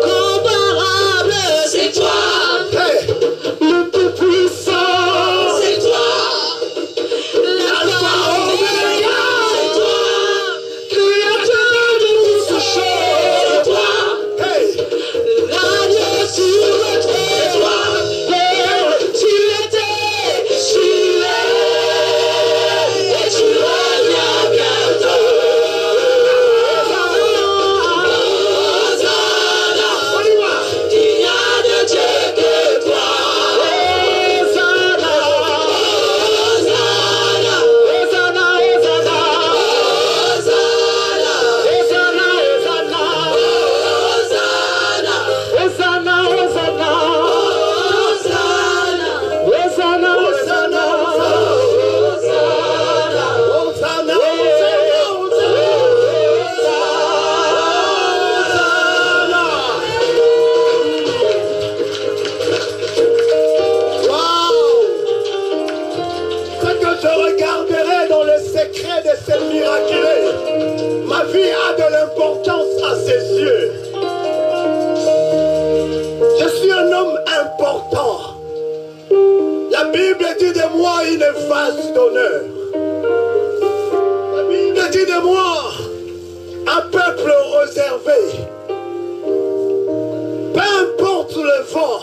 Incomparable, c'est toi. Hey. Le Tout-Puissant, C'est toi. Alpha Omega, C'est toi. Créateur de toutes choses. C'est toi. Hey. Radieux sur le trône. C'est toi. Tu étais, tu es, et tu reviens bientôt. Hosanna, il n'y a de Dieu que toi. Hosanna, Hosanna, Hosanna, Hosanna, Hosanna, Hosanna, Hosanna, Hosanna, Hosanna, Hosanna, Hosanna, Hosanna, Hosanna, Ce que je regarderai dans le secret de ces miracles, ma vie a de l'importance à ses yeux. Je suis un homme important. La Bible dit de moi une vase d'honneur. La Bible dit de moi un peuple réservé. Peu importe le vent,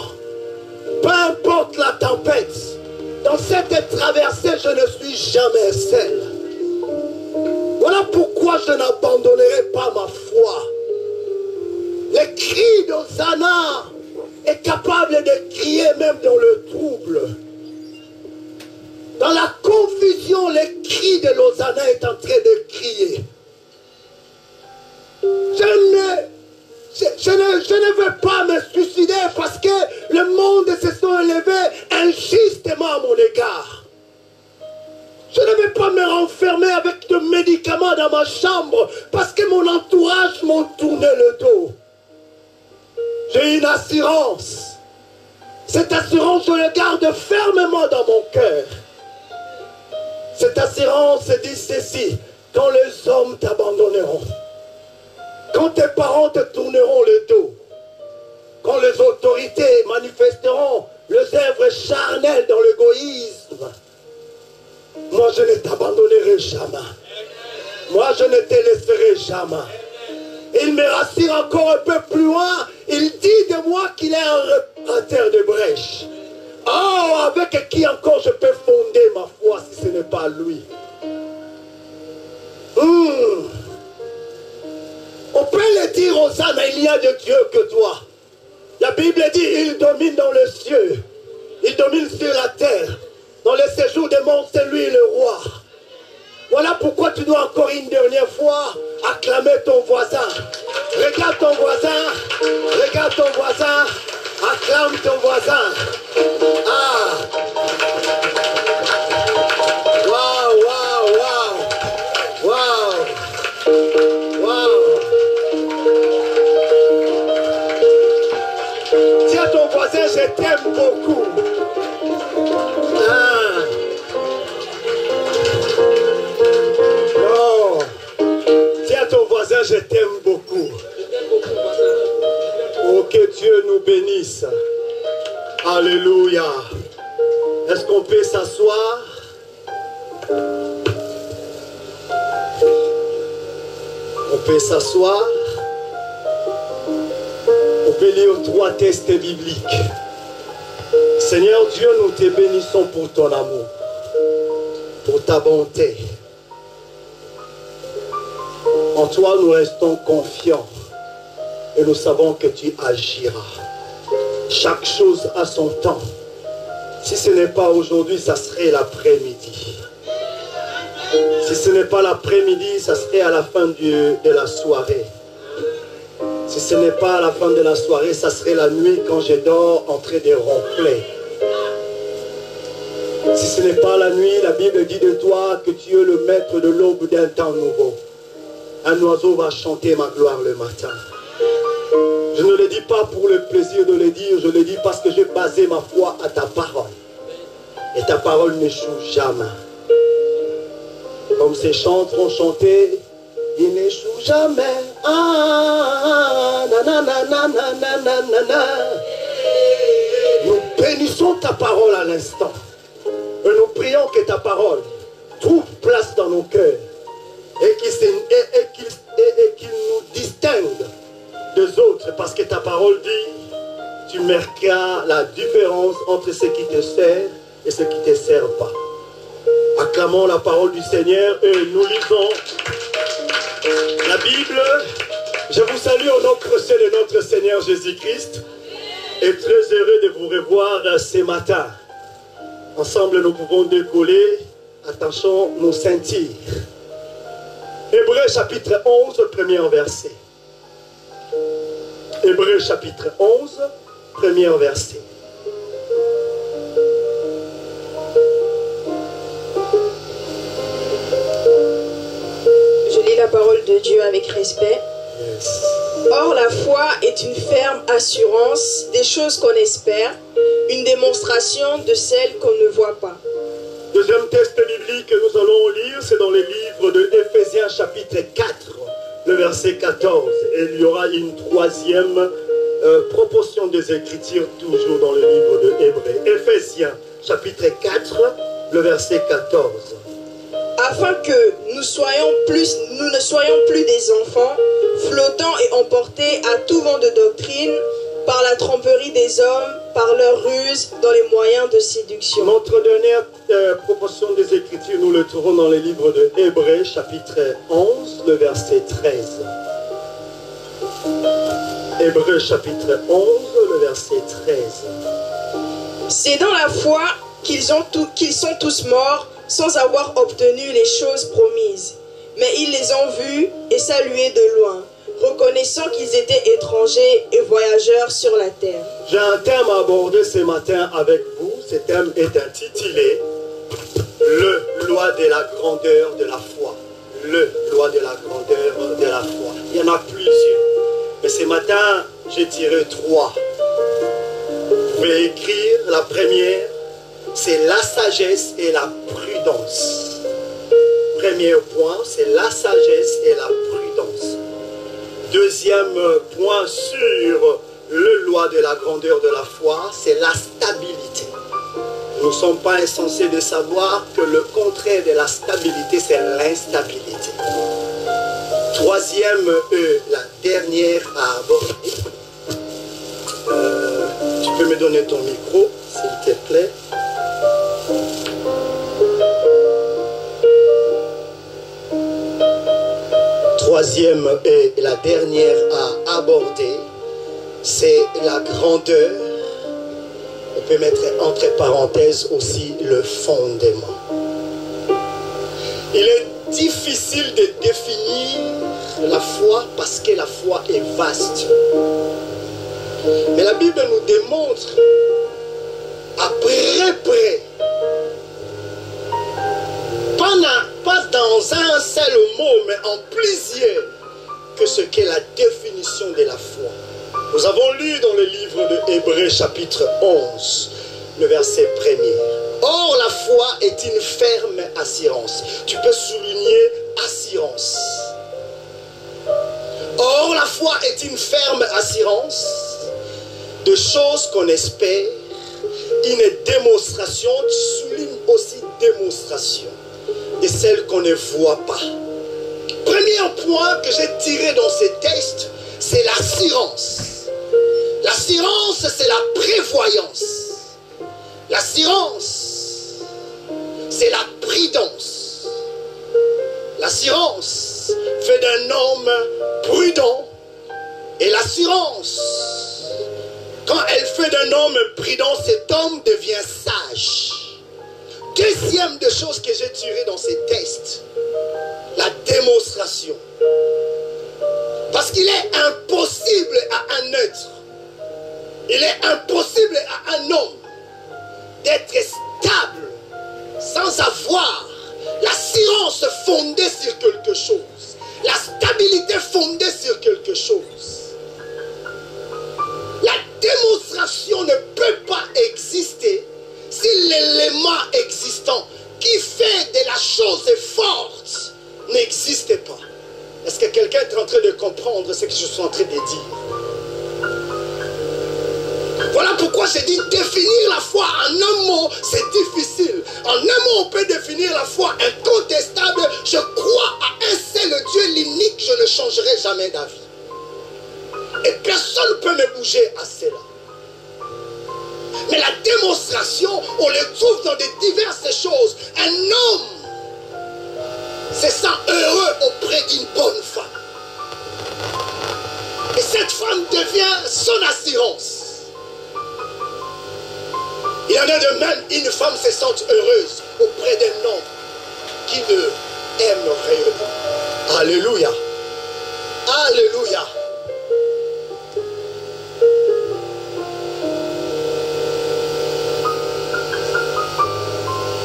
peu importe la tempête, dans cette traversée, je ne suis jamais seul. Voilà pourquoi je n'abandonnerai pas ma foi. Le cri d'Hosanna est capable de crier même dans le trouble. Dans la confusion, le cri de l'Hosanna est en train de crier. Je ne veux pas me suicider parce que le monde se sont élevés injustement à mon égard. Je ne vais pas me renfermer avec de médicaments dans ma chambre parce que mon entourage m'a tourné le dos. J'ai une assurance. Cette assurance, je la garde fermement dans mon cœur. Cette assurance dit ceci: quand les hommes t'abandonneront, quand tes parents te tourneront le dos, quand les autorités manifesteront leurs œuvres charnelles dans l'égoïsme, moi je ne t'abandonnerai jamais. Moi je ne te laisserai jamais. Il me rassure encore un peu plus loin. Il dit de moi qu'il est un réparateur de brèches. Oh, avec qui encore je peux fonder ma foi si ce n'est pas lui? On peut le dire aux âmes, il n'y a de Dieu que toi. La Bible dit, il domine dans les cieux. Il domine sur la terre. Dans le séjour des monts, c'est lui le roi. Voilà pourquoi tu dois encore une dernière fois acclamer ton voisin. Regarde ton voisin. Regarde ton voisin. Acclame ton voisin. Ah. Waouh, waouh, waouh. Waouh. Waouh. Dis à ton voisin, je t'aime beaucoup. Ah. Non. Dis à ton voisin, je t'aime beaucoup. Oh, que Dieu nous bénisse. Alléluia. Est-ce qu'on peut s'asseoir? On peut s'asseoir. On peut lire 3 textes bibliques. Seigneur Dieu, nous te bénissons pour ton amour, pour ta bonté. En toi, nous restons confiants et nous savons que tu agiras. Chaque chose a son temps. Si ce n'est pas aujourd'hui, ça serait l'après-midi. Si ce n'est pas l'après-midi, ça serait à la fin de la soirée. Si ce n'est pas à la fin de la soirée, ça serait la nuit quand je dors en train de ronfler. Si ce n'est pas la nuit, la Bible dit de toi que tu es le maître de l'aube d'un temps nouveau. Un oiseau va chanter ma gloire le matin. Je ne le dis pas pour le plaisir de le dire, je le dis parce que j'ai basé ma foi à ta parole. Et ta parole n'échoue jamais. Comme ces chantres ont chanté, il n'échoue jamais. Ah, nanana. Nous bénissons ta parole à l'instant. Et nous prions que ta parole trouve place dans nos cœurs et qu'il nous distingue des autres, parce que ta parole dit, tu marqueras la différence entre ce qui te sert et ce qui ne te sert pas. Acclamons la parole du Seigneur et nous lisons la Bible. Je vous salue au nom précieux de notre Seigneur Jésus-Christ et très heureux de vous revoir ce matin. Ensemble, nous pouvons décoller. Attention, nous sentir. Hébreux chapitre 11, premier verset. Hébreux chapitre 11, premier verset. Je lis la parole de Dieu avec respect. Yes. Or, la foi est une ferme assurance des choses qu'on espère, une démonstration de celles qu'on ne voit pas. Deuxième texte biblique que nous allons lire, c'est dans le livre de Éphésiens chapitre 4, le verset 14. Et il y aura une troisième proportion des Écritures, toujours dans le livre de Hébreux. Éphésiens chapitre 4, le verset 14. Afin que nous ne soyons plus des enfants, flottant et emportés à tout vent de doctrine, par la tromperie des hommes, par leur ruse, dans les moyens de séduction. Notre dernière proportion des Écritures, nous le trouvons dans le livre de Hébreux, chapitre 11, le verset 13. Hébreux, chapitre 11, le verset 13. C'est dans la foi qu'ils sont tous morts, sans avoir obtenu les choses promises. Mais ils les ont vus et salués de loin, reconnaissant qu'ils étaient étrangers et voyageurs sur la terre. J'ai un thème à aborder ce matin avec vous. Ce thème est intitulé « Le loi de la grandeur de la foi ». Le loi de la grandeur de la foi. Il y en a plusieurs. Mais ce matin, j'ai tiré 3. Vous pouvez écrire la première, c'est la sagesse et la prudence. Premier point, c'est la sagesse et la prudence. Deuxième point sur le loi de la grandeur de la foi, c'est la stabilité. Nous ne sommes pas insensés de savoir que le contraire de la stabilité, c'est l'instabilité. Troisième la dernière à aborder. Tu peux me donner ton micro, s'il te plaît. Troisième et la dernière à aborder, c'est la grandeur. On peut mettre entre parenthèses aussi le fondement. Il est difficile de définir la foi parce que la foi est vaste. Mais la Bible nous démontre à près, pas dans un seul mot, mais en plusieurs, que ce qu'est la définition de la foi. Nous avons lu dans le livre de Hébreux chapitre 11, le verset 1er. Or, la foi est une ferme assurance. Tu peux souligner assurance. Or, la foi est une ferme assurance de choses qu'on espère, une démonstration, tu soulignes aussi démonstration, de celles qu'on ne voit pas. Premier point que j'ai tiré dans ces textes, c'est l'assurance. L'assurance, c'est la prévoyance. L'assurance, c'est la prudence. L'assurance fait d'un homme prudent. Et l'assurance, quand elle fait d'un homme prudent, cet homme devient sage. Deuxième des choses que j'ai tirées dans ces textes, la démonstration. Parce qu'il est impossible à un être, il est impossible à un homme d'être stable sans avoir l'assurance fondée sur quelque chose, la stabilité fondée sur quelque chose. La démonstration ne peut pas exister si l'élément existant qui fait de la chose forte n'existe pas. Est-ce que quelqu'un est en train de comprendre ce que je suis en train de dire? Voilà pourquoi j'ai dit définir la foi en un mot, c'est difficile. En un mot, on peut définir la foi incontestable. Je crois à un seul Dieu, l'unique, je ne changerai jamais d'avis. Et personne ne peut me bouger à cela. Mais la démonstration, on le trouve dans des diverses choses. Un homme se sent heureux auprès d'une bonne femme. Et cette femme devient son assurance. Il y en a de même, une femme se sent heureuse auprès d'un homme qui ne aime réellement. Alléluia. Alléluia.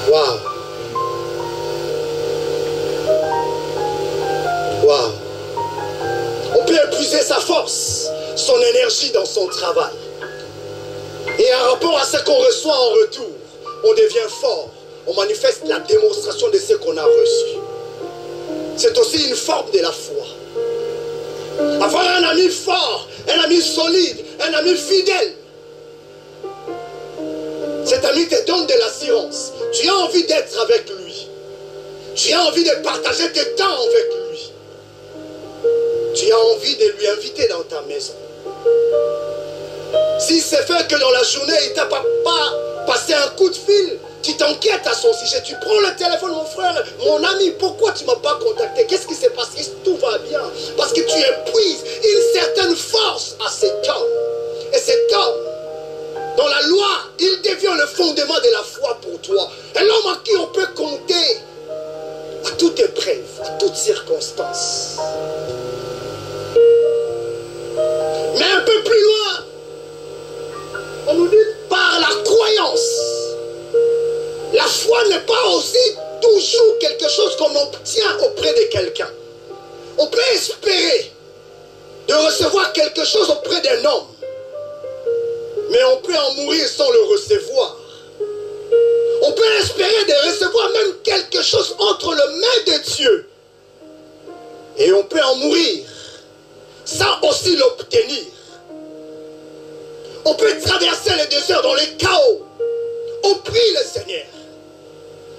Waouh. Waouh. On peut épuiser sa force, son énergie dans son travail. Et en rapport à ce qu'on reçoit en retour, on devient fort. On manifeste la démonstration de ce qu'on a reçu. C'est aussi une forme de la foi. Avoir un ami fort, un ami solide, un ami fidèle. Cet ami te donne de l'assurance. Tu as envie d'être avec lui. Tu as envie de partager tes temps avec lui. Tu as envie de lui inviter dans ta maison. Si c'est fait que dans la journée, il ne t'a pas passé un coup de fil, tu t'inquiètes à son sujet. Tu prends le téléphone, mon frère, mon ami, pourquoi tu ne m'as pas contacté? Qu'est-ce qui s'est passé? Tout va bien. Parce que tu épuises une certaine force à cet homme. Et cet homme, dans la loi, il devient le fondement de la foi pour toi. Un homme à qui on peut compter à toute épreuve, à toute circonstance. Mais un peu plus loin, on nous dit par la croyance. La foi n'est pas aussi toujours quelque chose qu'on obtient auprès de quelqu'un. On peut espérer de recevoir quelque chose auprès d'un homme. Mais on peut en mourir sans le recevoir. On peut espérer de recevoir même quelque chose entre les mains de Dieu. Et on peut en mourir sans aussi l'obtenir. On peut traverser le désert dans les chaos. On prie le Seigneur.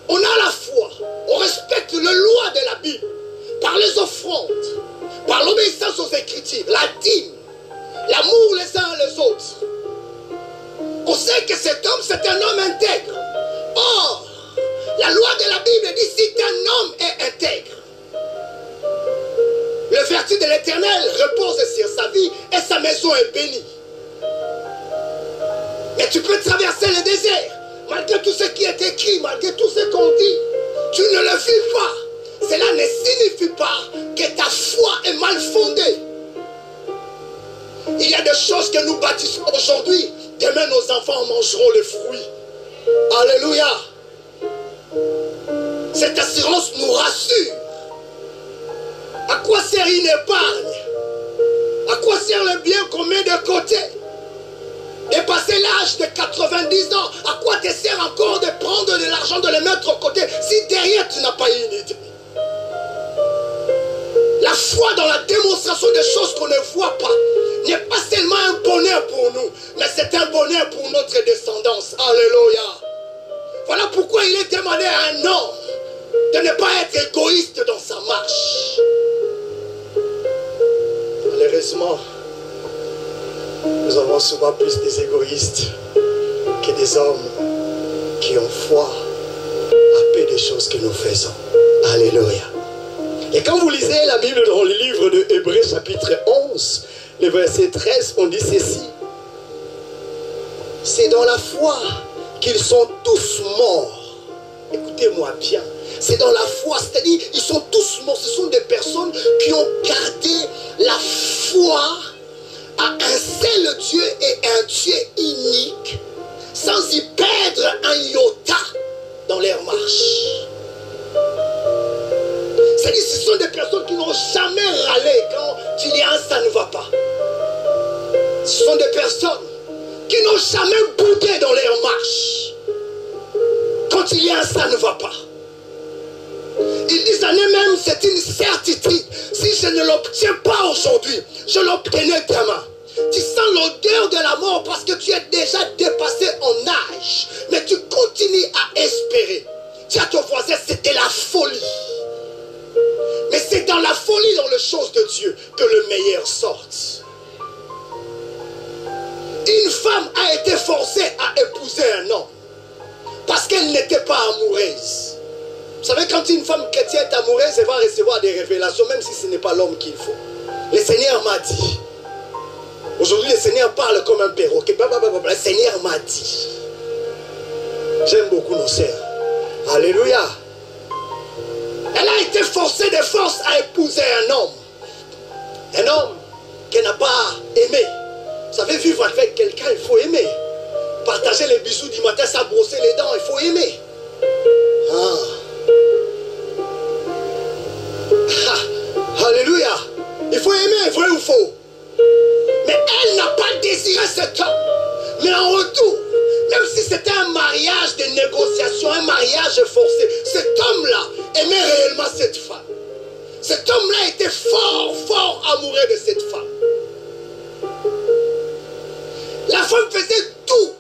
On a la foi. On respecte les lois de la Bible. Par les offrandes. Par l'obéissance aux Écritures. La dîme. L'amour les uns les autres. On sait que cet homme, c'est un homme intègre. Or, la loi de la Bible dit si un homme est intègre, le vertu de l'Éternel repose sur sa vie et sa maison est bénie. Mais tu peux traverser le désert, malgré tout ce qui est écrit, malgré tout ce qu'on dit. Tu ne le vis pas. Cela ne signifie pas que ta foi est mal fondée. Il y a des choses que nous bâtissons aujourd'hui. Demain, nos enfants mangeront les fruits. Alléluia. Cette assurance nous rassure. À quoi sert une épargne? À quoi sert le bien qu'on met de côté? Dépasser l'âge de 90 ans, à quoi te sert encore de prendre de l'argent, de le mettre au côté, si derrière tu n'as pas une idée? La foi dans la démonstration des choses qu'on ne voit pas n'est pas seulement un bonheur pour nous, mais c'est un bonheur pour notre descendance. Alléluia. Voilà pourquoi il est demandé à un homme de ne pas être égoïste dans sa marche. Malheureusement, nous avons souvent plus des égoïstes que des hommes qui ont foi à peu des choses que nous faisons. Alléluia. Et quand vous lisez la Bible dans le livre de Hébreux chapitre 11, le verset 13, on dit ceci. C'est dans la foi qu'ils sont tous morts. Écoutez-moi bien. C'est dans la foi, c'est-à-dire ils sont tous morts. Ce sont des personnes qui ont gardé la foi à un seul Dieu et un Dieu unique, sans y perdre un iota dans leur marche. C'est-à-dire ce sont des personnes qui n'ont jamais râlé quand il y a un ça ne va pas. Ce sont des personnes qui n'ont jamais boudé dans leur marche quand il y a un ça ne va pas. Ils disent en eux-mêmes, c'est une certitude. Si je ne l'obtiens pas aujourd'hui, je l'obtenais demain. Tu sens l'odeur de la mort parce que tu es déjà dépassé en âge. Mais tu continues à espérer. Dis à ton voisin, c'était la folie. Mais c'est dans la folie, dans les choses de Dieu, que le meilleur sorte. Une femme a été forcée à épouser un homme parce qu'elle n'était pas amoureuse. Vous savez, quand une femme chrétienne est amoureuse, elle va recevoir des révélations, même si ce n'est pas l'homme qu'il faut. Le Seigneur m'a dit. Aujourd'hui, le Seigneur parle comme un perroquet. Le Seigneur m'a dit. J'aime beaucoup nos sœurs. Alléluia. Elle a été forcée de force à épouser un homme. Un homme qu'elle n'a pas aimé. Vous savez, vivre avec quelqu'un, il faut aimer. Partager les bisous du matin, ça brosser les dents, il faut aimer. Alléluia. Il faut aimer, vrai ou faux? Mais elle n'a pas désiré cet homme. Mais en retour, même si c'était un mariage de négociation, un mariage forcé, cet homme-là aimait réellement cette femme. Cet homme-là était fort, fort amoureux de cette femme. La femme faisait tout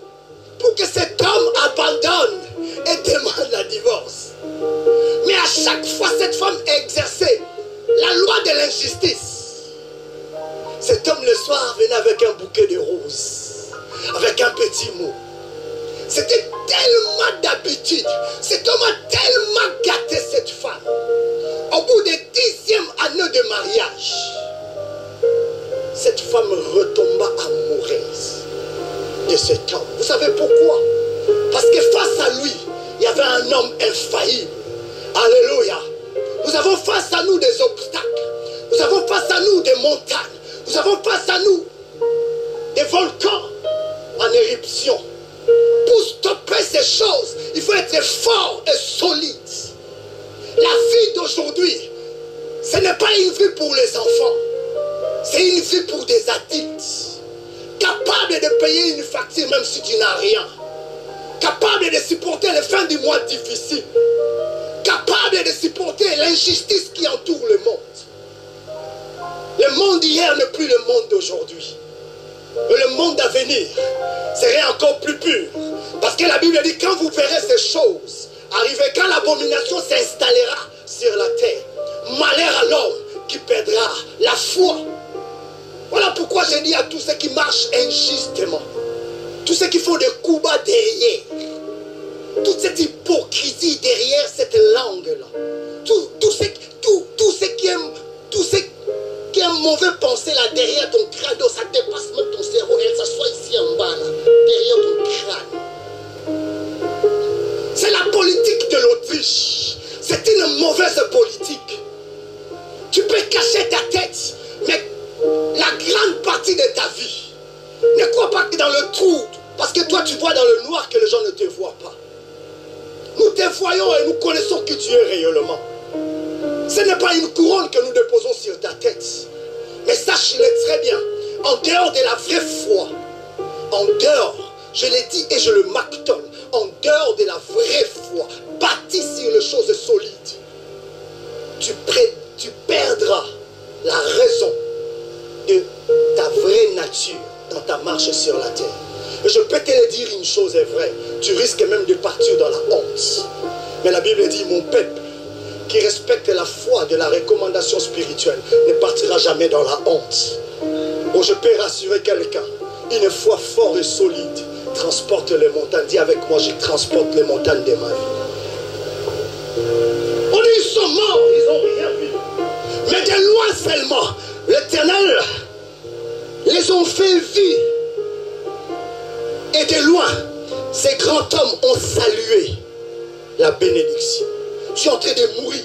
pour que cet homme abandonne et demande la divorce. Mais à chaque fois, cette femme exerçait la loi de l'injustice. Cet homme le soir venait avec un bouquet de roses, avec un petit mot. C'était tellement d'habitude. Cet homme a tellement gâté cette femme. Au bout des 10e année de mariage, cette femme retomba amoureuse de cet homme. Vous savez pourquoi? Parce que face à lui, il y avait un homme infaillible. Alléluia. Nous avons face à nous des obstacles. Nous avons face à nous des montagnes. Nous avons face à nous des volcans en éruption. Pour stopper ces choses, il faut être fort et solide. La vie d'aujourd'hui, ce n'est pas une vie pour les enfants. C'est une vie pour des adultes. Capables de payer une facture même si tu n'as rien. Capables de supporter les fins du mois difficiles. Capables de supporter l'injustice qui entoure le monde. Le monde d'hier n'est plus le monde d'aujourd'hui. Mais le monde à venir serait encore plus pur. Parce que la Bible dit, quand vous verrez ces choses arriver, quand l'abomination s'installera sur la terre, malheur à l'homme qui perdra la foi. Voilà pourquoi je dis à tous ceux qui marchent injustement, tous ceux qui font des coups bas derrière, toute cette hypocrisie derrière cette langue-là, tous ceux qui aiment, tous ceux qui ont mauvais pensée là derrière ton crâne, ça dépasse même ton cerveau, elle s'assoit ici en bas là, derrière ton crâne. C'est la politique de l'Autriche. C'est une mauvaise politique. Tu peux cacher ta tête, mais la grande partie de ta vie, ne crois pas que dans le trou, parce que toi tu vois dans le noir que les gens ne te voient pas. Nous te voyons et nous connaissons que tu es réellement. Ce n'est pas une couronne que nous déposons sur ta tête. Mais sache-le très bien, en dehors de la vraie foi, en dehors, je l'ai dit et je le martèle, en dehors de la vraie foi, bâtie sur les choses solides, tu perdras la raison de ta vraie nature dans ta marche sur la terre. Et je peux te le dire, une chose est vraie, tu risques même de partir dans la honte. Mais la Bible dit, mon peuple, qui respecte la foi de la recommandation spirituelle, ne partira jamais dans la honte. Oh, je peux rassurer quelqu'un, une foi forte et solide transporte les montagnes. Dis avec moi, je transporte les montagnes de ma vie. On dit, ils sont morts, ils n'ont rien vu. Mais de loin seulement, l'Éternel les ont fait vivre. Et de loin, ces grands hommes ont salué la bénédiction. Je suis en train de mourir.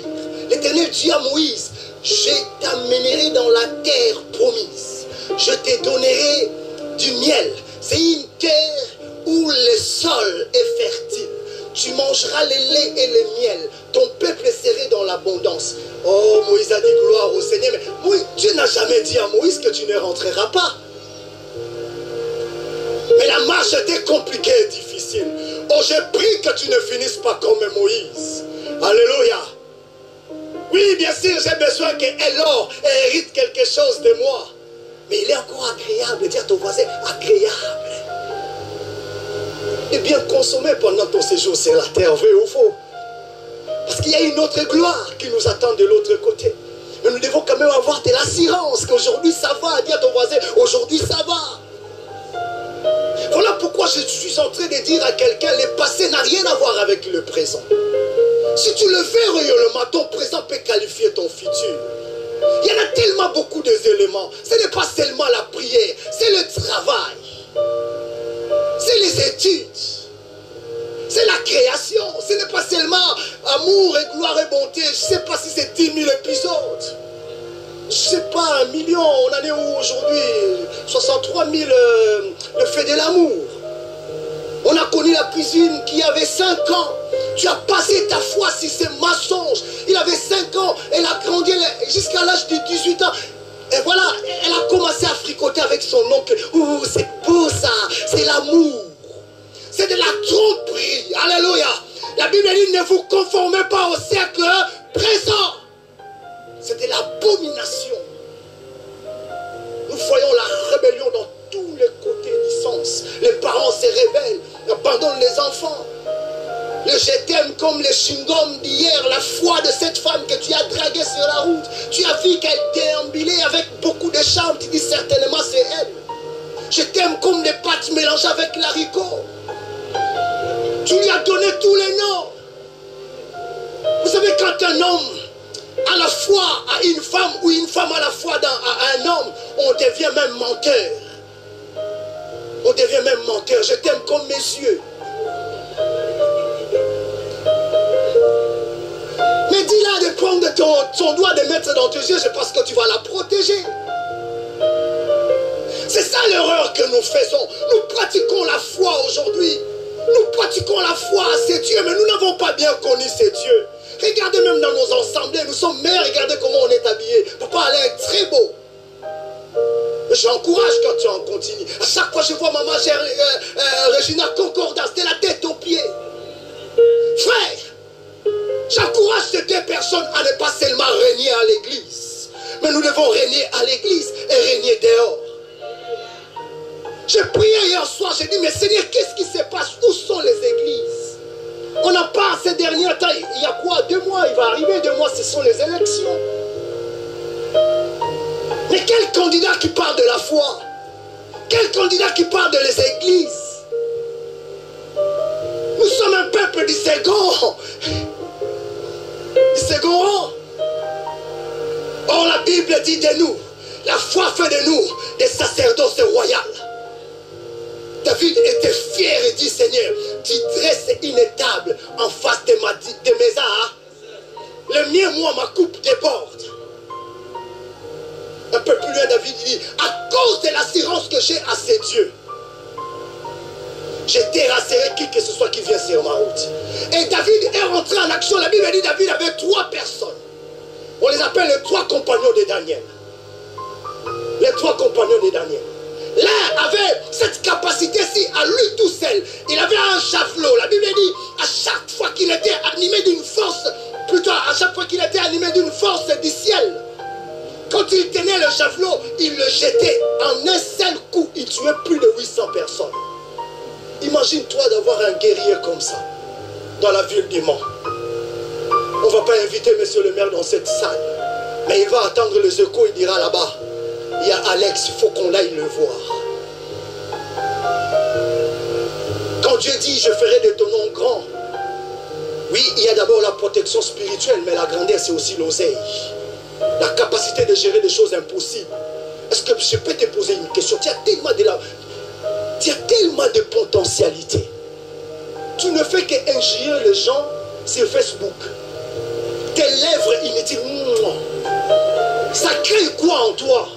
L'Éternel dit à Moïse, je t'amènerai dans la terre promise. Je te donnerai du miel. C'est une terre où le sol est fertile. Tu mangeras le lait et le miel. Ton peuple serait dans l'abondance. Oh, Moïse a dit gloire au Seigneur. Mais Dieu n'a jamais dit à Moïse que tu ne rentreras pas. Mais la marche était compliquée et difficile. Oh, j'ai pris que tu ne finisses pas comme Moïse. Alléluia. Oui, bien sûr, j'ai besoin qu'elle hérite quelque chose de moi. Mais il est encore agréable, dis à ton voisin, agréable. Et bien consommé pendant ton séjour sur la terre, vrai ou faux? Parce qu'il y a une autre gloire qui nous attend de l'autre côté. Mais nous devons quand même avoir de l'assurance qu'aujourd'hui ça va. Dis à ton voisin, aujourd'hui ça va. Voilà pourquoi je suis en train de dire à quelqu'un, le passé n'a rien à voir avec le présent. Si tu le fais réellement, ton présent peut qualifier ton futur. Il y en a tellement beaucoup d'éléments. Ce n'est pas seulement la prière, c'est le travail. C'est les études. C'est la création. Ce n'est pas seulement amour et gloire et bonté. Je ne sais pas si c'est 10 000 épisodes. Je ne sais pas, 1 million. On en est où aujourd'hui? 63 000 le fait de l'amour. On a connu la cuisine qui avait 5 ans. Tu as passé ta foi sur ces mensonges. Il avait 5 ans. Elle a grandi jusqu'à l'âge de 18 ans. Et voilà, elle a commencé à fricoter avec son oncle. Ouh, c'est beau ça. C'est l'amour. C'est de la tromperie. Alléluia. La Bible dit, ne vous conformez pas au siècle présent. C'est de l'abomination. Nous voyons la rébellion dans tous les côtés du sens. Les parents se rebellent, abandonnent les enfants. Le je t'aime comme le chewing-gum d'hier, la foi de cette femme que tu as draguée sur la route. Tu as vu qu'elle déambulait avec beaucoup de charme. Tu dis certainement c'est elle. Je t'aime comme des pâtes mélangées avec l'haricot. Tu lui as donné tous les noms. Vous savez, quand un homme à la foi à une femme ou une femme à la foi à un homme, on devient même menteur. On devient même menteur. Je t'aime comme mes yeux. Mais dis-là de prendre ton doigt, de mettre dans tes yeux, c'est parce que tu vas la protéger. C'est ça l'erreur que nous faisons. Nous pratiquons la foi aujourd'hui. Nous pratiquons la foi à ces dieux, mais nous n'avons pas bien connu ces dieux. Regardez même dans nos assemblées, nous sommes mères, regardez comment on est habillés. Papa a l'air très beau. J'encourage quand tu en continues. À chaque fois que je vois maman Regina Concordance, de la tête aux pieds. Frère, j'encourage ces deux personnes à ne pas seulement régner à l'église, mais nous devons régner à l'église et régner dehors. J'ai prié hier soir, j'ai dit, mais Seigneur, qu'est-ce qui se passe? Où sont les églises? On en parle ces derniers temps. Il y a quoi? 2 mois, il va arriver 2 mois, ce sont les élections. Mais quel candidat qui parle de la foi? Quel candidat qui parle de les églises? Nous sommes un peuple du second. Du second rang. Or la Bible dit de nous, la foi fait de nous des sacerdoces royales. David était fier et dit, Seigneur, tu dresses une table en face de mes arts. Le mien, moi, ma coupe déborde. Un peu plus loin, David dit, à cause de l'assurance que j'ai à ces dieux, je terrasserai qui que ce soit qui vient sur ma route. Et David est rentré en action. La Bible dit, David avait 3 personnes. On les appelle les 3 compagnons de Daniel. Les 3 compagnons de Daniel. L'un avait cette capacité-ci à lui tout seul. Il avait un javelot. La Bible dit, à chaque fois qu'il était animé d'une force, plutôt à chaque fois qu'il était animé d'une force du ciel, quand il tenait le javelot, il le jetait. En un seul coup, il tuait plus de 800 personnes. Imagine-toi d'avoir un guerrier comme ça, dans la ville du Mans. On ne va pas inviter monsieur le maire dans cette salle, mais il va attendre les échos, il dira là-bas, il y a Alex, il faut qu'on aille le voir. Quand Dieu dit, je ferai de ton nom grand, oui, il y a d'abord la protection spirituelle, mais la grandeur, c'est aussi l'oseille. La capacité de gérer des choses impossibles. Est-ce que je peux te poser une question? Tu as tellement de potentialité. Tu ne fais qu'injurier les gens sur Facebook. Tes lèvres inutiles, ça crée quoi en toi?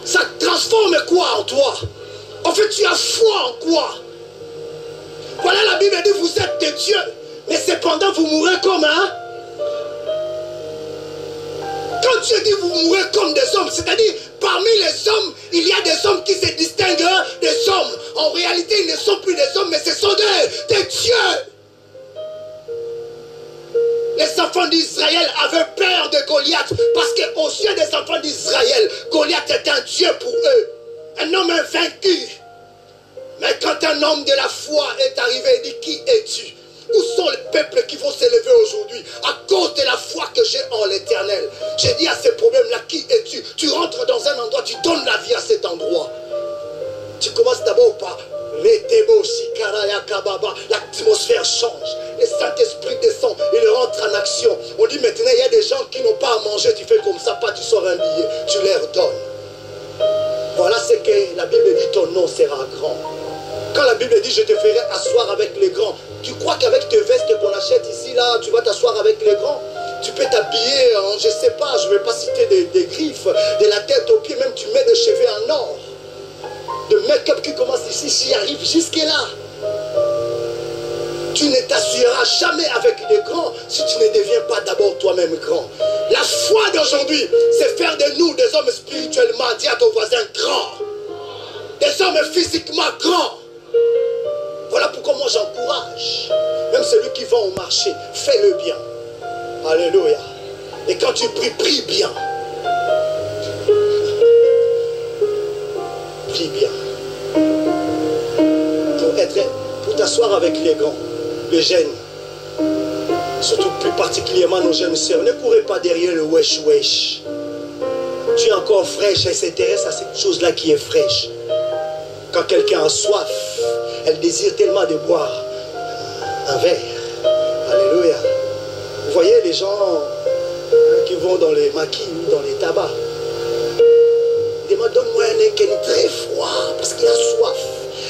Ça transforme quoi en toi? En fait, tu as foi en quoi? Voilà, la Bible dit, vous êtes des dieux, mais cependant vous mourrez comme un... Quand Dieu dit vous mourrez comme des hommes, c'est-à-dire parmi les hommes, il y a des hommes qui se distinguent des hommes. En réalité, ils ne sont plus des hommes, mais ce sont des dieux. Les enfants d'Israël avaient peur de Goliath parce qu'aux yeux des enfants d'Israël, Goliath était un Dieu pour eux, un homme invaincu. Mais quand un homme de la foi est arrivé, il dit, qui es-tu? Où sont les peuples qui vont s'élever aujourd'hui à cause de la foi que j'ai en l'Éternel? J'ai dit à ces problèmes-là, qui es-tu? Tu rentres dans un endroit, tu donnes la vie à cet endroit. Tu commences d'abord par l'atmosphère change, le Saint-Esprit descend, il rentre en action. On dit maintenant, il y a des gens qui n'ont pas à manger, tu fais comme ça, pas tu sors un billet, tu leur donnes. Voilà ce que la Bible dit, ton nom sera grand. Quand la Bible dit, je te ferai asseoir avec les grands, tu crois qu'avec tes vestes qu'on achète ici, là, tu vas t'asseoir avec les grands? Tu peux t'habiller en, je ne sais pas, je ne vais pas citer des griffes, de la tête aux pieds, même tu mets des cheveux en or. De make-up qui commence ici, s'y arrive jusque-là. Tu ne t'assureras jamais avec les grands si tu ne deviens pas d'abord toi-même grand. La foi d'aujourd'hui, c'est faire de nous des hommes spirituellement, dis à ton voisin, grands. Des hommes physiquement grands. Voilà pourquoi moi j'encourage. Même celui qui va au marché, fais-le bien. Alléluia. Et quand tu pries, prie bien. Prie bien. Pour t'asseoir avec les grands, les jeunes, surtout plus particulièrement nos jeunes sœurs, ne courez pas derrière le wesh wesh. Tu es encore fraîche, elle s'intéresse à cette chose-là qui est fraîche. Quand quelqu'un a soif, elle désire tellement de boire un verre. Alléluia. Vous voyez les gens qui vont dans les maquis ou dans les tabacs. Ils disent, donne-moi un équin très froid parce qu'il a soif.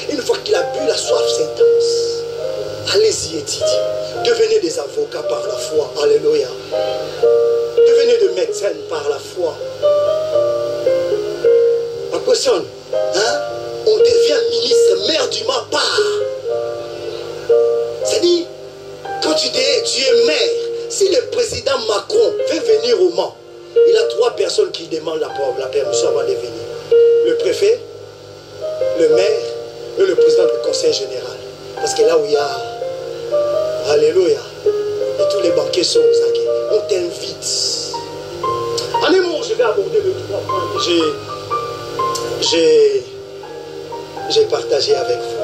Une fois qu'il a bu, la soif c'est intense. Allez-y étudiez. Devenez des avocats par la foi. Alléluia. Devenez des médecins par la foi. En question, hein? On devient ministre, maire du Mapar. C'est-à-dire, quand tu es maire, si le président Macron veut venir au Mans, il a 3 personnes qui demandent la permission avant de venir. Le préfet, le maire et le président du conseil général. Parce que là où il y a, alléluia, et tous les banquiers sont aux aguets, on t'invite. En un mot, je vais aborder les 3 points que j'ai partagé avec vous.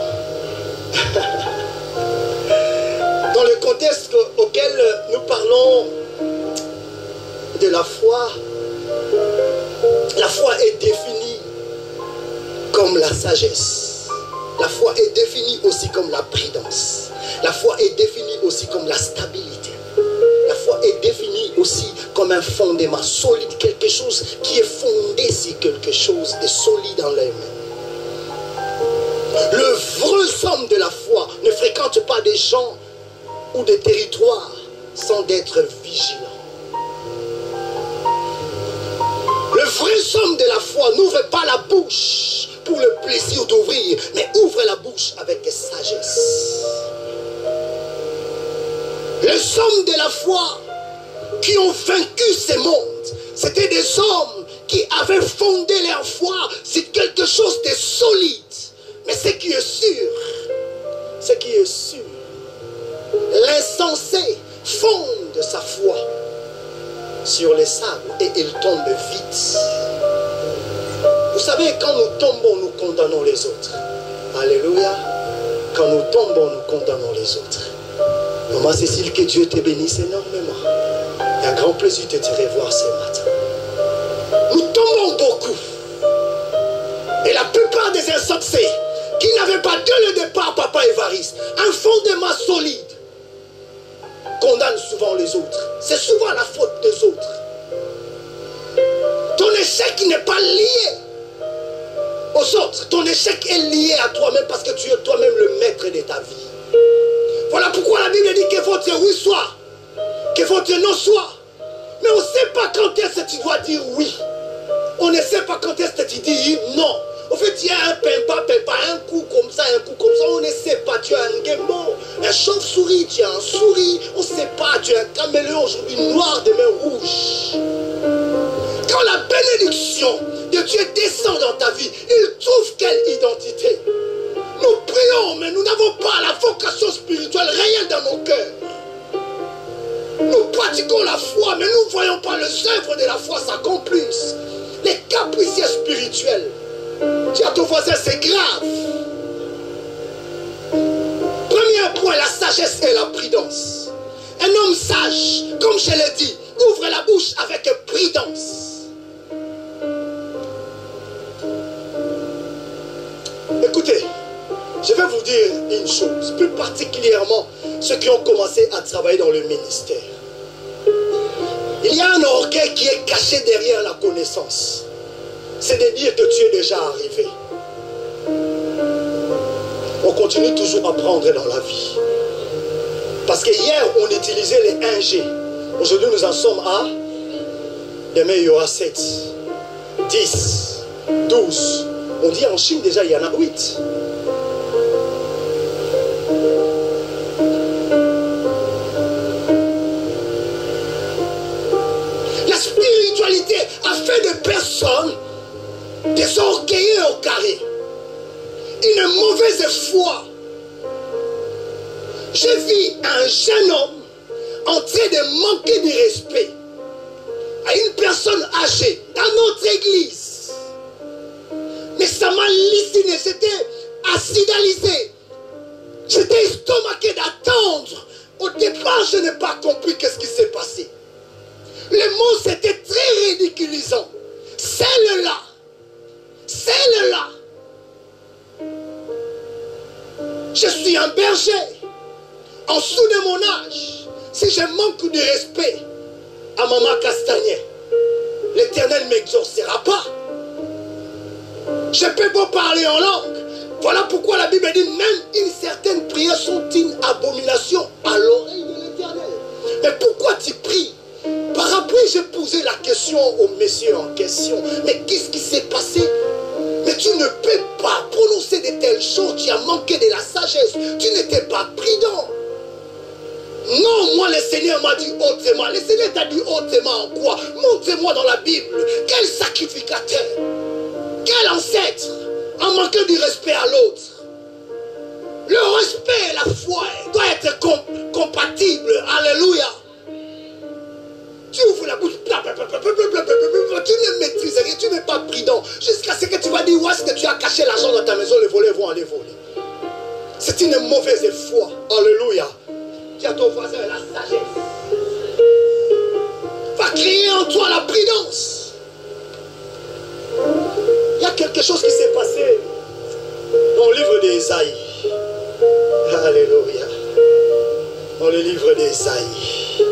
Dans le contexte auquel nous parlons de la foi est définie comme la sagesse. La foi est définie aussi comme la prudence. La foi est définie aussi comme la stabilité. La foi est définie aussi comme un fondement solide, quelque chose qui est fondé sur quelque chose de solide en lui-même. Le vrai homme de la foi ne fréquente pas des gens ou des territoires sans être vigilant. Le vrai homme de la foi n'ouvre pas la bouche pour le plaisir d'ouvrir, mais ouvre la bouche avec sagesse. Les hommes de la foi qui ont vaincu ce monde, c'était des hommes qui avaient fondé leur foi sur quelque chose de solide. Mais ce qui est sûr, l'insensé fonde sa foi sur les sables et il tombe vite. Vous savez, quand nous tombons, nous condamnons les autres. Alléluia. Quand nous tombons, nous condamnons les autres. Maman Cécile, que Dieu te bénisse énormément. Il y a un grand plaisir de te revoir ce matin. Nous tombons beaucoup. Et la plupart des insensés qui n'avaient pas dès le départ, Papa Évariste, un fondement solide, condamnent souvent les autres. C'est souvent la faute des autres. Ton échec n'est pas lié aux autres. Ton échec est lié à toi-même parce que tu es toi-même le maître de ta vie. Voilà pourquoi la Bible dit que votre oui soit, que votre non soit. Mais on ne sait pas quand est-ce que tu dois dire oui. On ne sait pas quand est-ce que tu dis non. En fait, il y a un pimpa, un coup comme ça, un coup comme ça. On ne sait pas. Tu as un guémon, un chauve-souris, tu as un souris. On ne sait pas. Tu as un caméléon aujourd'hui noir, demain rouge. Quand la bénédiction de Dieu descend dans ta vie, il trouve quelle identité? Nous prions, mais nous n'avons pas la vocation spirituelle réelle dans nos cœurs. Nous pratiquons la foi, mais nous ne voyons pas les œuvres de la foi s'accomplissent. Les capricieux spirituels. Dis à ton voisin, c'est grave. Premier point, la sagesse et la prudence. Un homme sage, comme je l'ai dit, ouvre la bouche avec prudence. Écoutez, je vais vous dire une chose, plus particulièrement ceux qui ont commencé à travailler dans le ministère. Il y a un orgueil qui est caché derrière la connaissance. C'est de dire que tu es déjà arrivé. On continue toujours à apprendre dans la vie. Parce que hier, on utilisait les 1G. Aujourd'hui, nous en sommes à... Demain, il y aura 7, 10, 12. On dit en Chine déjà, il y en a 8. La spiritualité a fait de personnes des orgueilleux au carré. Une mauvaise foi. J'ai vu un jeune homme en train de manquer de respect à une personne âgée dans notre église. Mais ça m'a halluciné, j'étais acidalisé. J'étais estomaqué d'attendre. Au départ, je n'ai pas compris qu'est-ce qui s'est passé. Le mot, c'était très ridiculisant. Celle-là. Celle-là. Je suis un berger. En dessous de mon âge, si je manque de respect à Maman Castagnet, l'Éternel ne m'exaucera pas. Je peux pas parler en langue. Voilà pourquoi la Bible dit même une certaine prière sont une abomination à l'oreille de l'Éternel. Mais pourquoi tu pries? Par après, j'ai posé la question au monsieur en question. Mais qu'est-ce qui s'est passé? Mais tu ne peux pas prononcer de telles choses. Tu as manqué de la sagesse. Tu n'étais pas prudent. Non, moi le Seigneur m'a dit autrement. Le Seigneur t'a dit autrement en quoi? Montre-moi dans la Bible. Quel sacrificateur? Quel ancêtre en manquant du respect à l'autre? Le respect et la foi doivent être compatibles. Alléluia. Tu ouvres la bouche. Tu ne maîtrises rien. Tu n'es pas prudent. Jusqu'à ce que tu vas dire où est-ce que tu as caché l'argent dans ta maison. Les voleurs vont aller voler. C'est une mauvaise foi. Alléluia. Dis à ton voisin la sagesse. Va créer en toi la prudence. Il y a quelque chose qui s'est passé dans le livre d'Ésaïe. Alléluia. Dans le livre d'Ésaïe.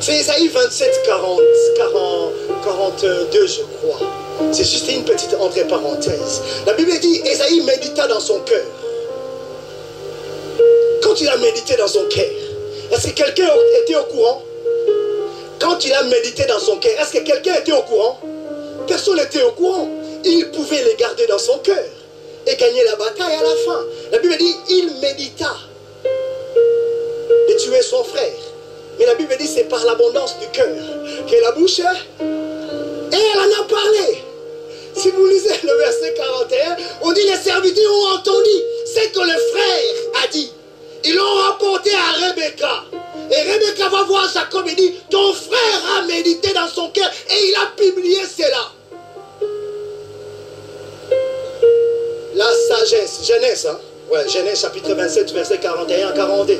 C'est Ésaïe 27, 42, je crois. C'est juste une petite entre parenthèses. La Bible dit, Ésaïe médita dans son cœur. Quand il a médité dans son cœur, est-ce que quelqu'un était au courant? Quand il a médité dans son cœur, est-ce que quelqu'un était au courant? Personne n'était au courant. Il pouvait les garder dans son cœur et gagner la bataille à la fin. La Bible dit, il médita de tuer son frère. Mais la Bible dit, c'est par l'abondance du cœur que la bouche est. Et elle en a parlé. Si vous lisez le verset 41, on dit, les serviteurs ont entendu ce que le frère a dit. Ils l'ont rapporté à Rebecca. Et Rebecca va voir Jacob et dit, ton frère a médité dans son cœur et il a publié cela. La sagesse, Genèse, hein? Ouais, Genèse chapitre 27, verset 41 à 42.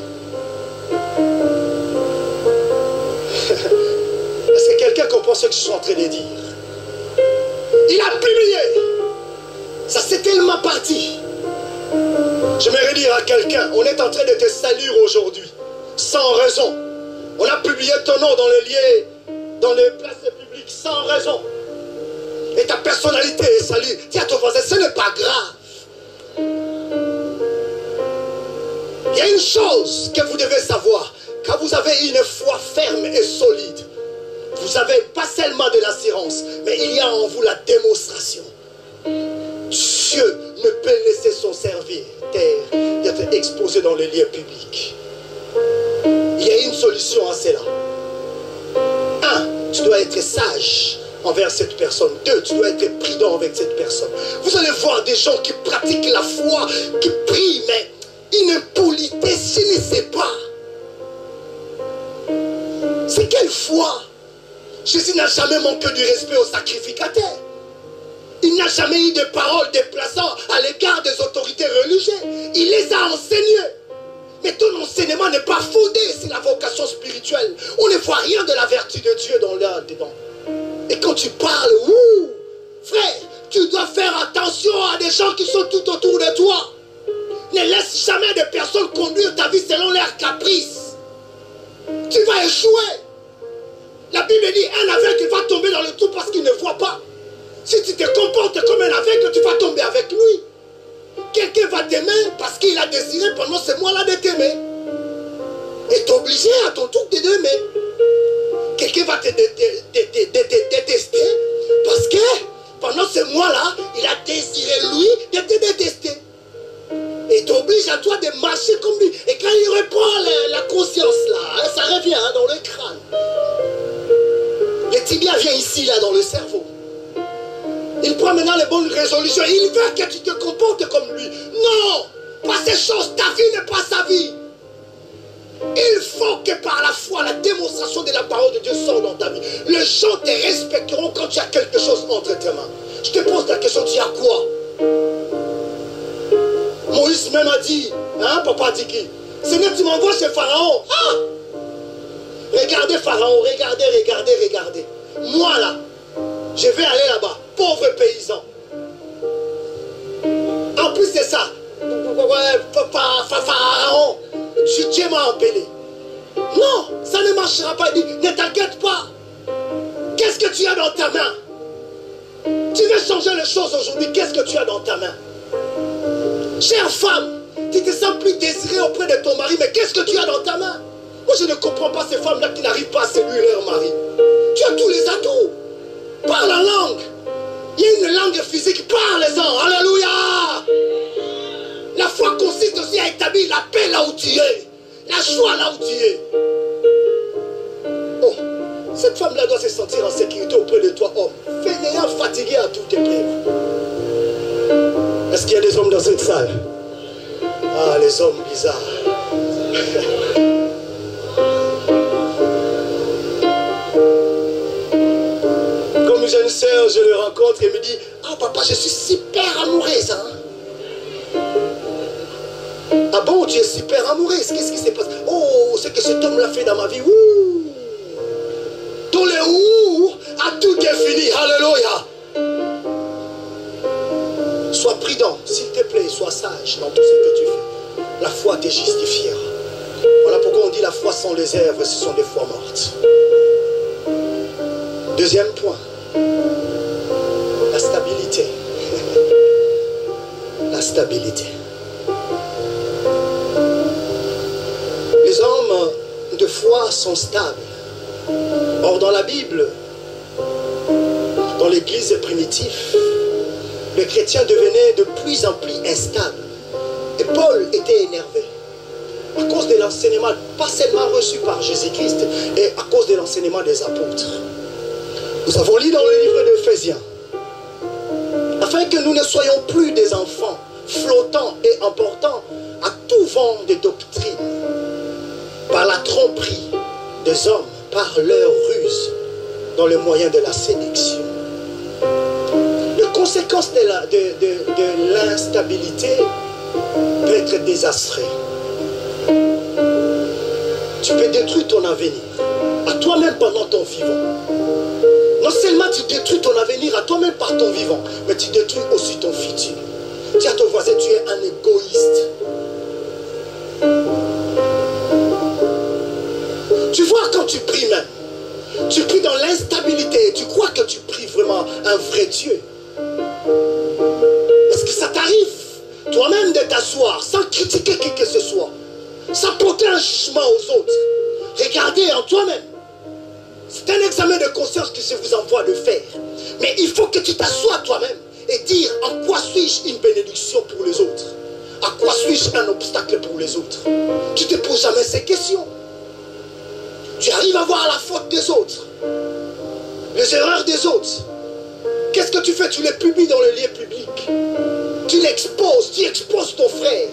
Est-ce que quelqu'un comprend ce que je suis en train de dire? Il a publié. Ça s'est tellement parti. J'aimerais dire à quelqu'un, on est en train de te saluer aujourd'hui, sans raison. On a publié ton nom dans les lieux, dans les places publiques, sans raison. Et ta personnalité est saluée. Dis à ton voisin, ce n'est pas grave. Il y a une chose que vous devez savoir. Quand vous avez une foi ferme et solide, vous n'avez pas seulement de l'assurance, mais il y a en vous la démonstration. Dieu ne peut laisser son serviteur d'être exposé dans les lieux publics. Il y a une solution à cela. 1, tu dois être sage envers cette personne. 2, tu dois être prudent avec cette personne. Vous allez voir des gens qui pratiquent la foi, qui prient, mais une impolitesse, je ne sais pas. foi. Jésus n'a jamais manqué du respect aux sacrificateurs. Il n'a jamais eu de paroles déplaçantes à l'égard des autorités religieuses. Il les a enseignés. Mais ton enseignement n'est pas fondé sur la vocation spirituelle. On ne voit rien de la vertu de Dieu dedans. Et quand tu parles, frère, tu dois faire attention à des gens qui sont tout autour de toi. Ne laisse jamais des personnes conduire ta vie selon leurs caprices. Tu vas échouer. La Bible dit un aveugle va tomber dans le trou parce qu'il ne voit pas. Si tu te comportes comme un aveugle, tu vas tomber avec lui. Quelqu'un va t'aimer parce qu'il a désiré pendant ce mois-là de t'aimer. Et t'es obligé à ton tour de t'aimer. Quelqu'un va te détester parce que pendant ce mois-là, il a désiré lui de te détester. Et t'oblige à toi de marcher comme lui. Et quand il reprend la conscience là, ça revient dans le crâne. Le tibia vient ici là dans le cerveau. Il prend maintenant les bonnes résolutions. Il veut que tu te comportes comme lui. Non, pas ces choses. Ta vie n'est pas sa vie. Il faut que par la foi, la démonstration de la parole de Dieu sorte dans ta vie. Les gens te respecteront quand tu as quelque chose entre tes mains. Je te pose la question, tu as quoi? Moïse même a dit, hein, papa dit qui? Seigneur, tu m'envoies chez Pharaon. Ah! Regardez Pharaon, regardez. Moi là, je vais aller là-bas, pauvre paysan. En plus c'est ça, Pharaon, Dieu m'a appelé. Non, ça ne marchera pas. Il dit, ne t'inquiète pas. Qu'est-ce que tu as dans ta main? Tu veux changer les choses aujourd'hui, qu'est-ce que tu as dans ta main? Chère femme, tu te sens plus désirée auprès de ton mari, mais qu'est-ce que tu as dans ta main? Moi je ne comprends pas ces femmes-là qui n'arrivent pas à séduire leur mari. Tu as tous les atouts. Parle en langue. Il y a une langue physique, parle-en. Alléluia. La foi consiste aussi à établir la paix là où tu es. La joie là où tu es. Oh, cette femme-là doit se sentir en sécurité auprès de toi, homme. Fainéant, fatigué à toute épreuve. Est-ce qu'il y a des hommes dans cette salle? Ah, les hommes bizarres. Comme une jeune sœur, je le rencontre et me dit, ah papa, je suis super amoureuse. Hein? Ah bon, tu es super amoureuse? Qu'est-ce qui s'est passé? Oh, c'est que cet homme l'a fait dans ma vie. Ouh. Tous les ouh, à tout est fini. Alléluia. Sois prudent, s'il te plaît, sois sage dans tout ce que tu fais. La foi te justifiera. Voilà pourquoi on dit la foi sans les œuvres, ce sont des foi mortes. Deuxième point, la stabilité. La stabilité. Les hommes de foi sont stables. Or dans la Bible, dans l'église primitive, les chrétiens devenaient de plus en plus instables. Et Paul était énervé à cause de l'enseignement, pas seulement reçu par Jésus-Christ, et à cause de l'enseignement des apôtres. Nous avons lu dans le livre d'Éphésiens, afin que nous ne soyons plus des enfants flottants et emportants à tout vent de doctrine, par la tromperie des hommes, par leur ruse, dans le moyen de la séduction. Les conséquences de l'instabilité peut être désastreuses. Tu peux détruire ton avenir à toi-même pendant ton vivant. Non seulement tu détruis ton avenir à toi-même par ton vivant, mais tu détruis aussi ton futur. Dis à ton voisin, tu es un égoïste. Tu vois, quand tu pries même, tu pries dans l'instabilité et tu crois que tu pries vraiment un vrai Dieu. Est-ce que ça t'arrive toi-même de t'asseoir sans critiquer qui que ce soit, sans porter un jugement aux autres? Regardez en toi-même. C'est un examen de conscience que je vous envoie de faire. Mais il faut que tu t'assoies toi-même et dire en quoi suis-je une bénédiction pour les autres? À quoi suis-je un obstacle pour les autres? Tu ne te poses jamais ces questions. Tu arrives à voir la faute des autres, les erreurs des autres. Qu'est-ce que tu fais? Tu les publies dans le lieu public. Tu l'exposes, tu exposes ton frère.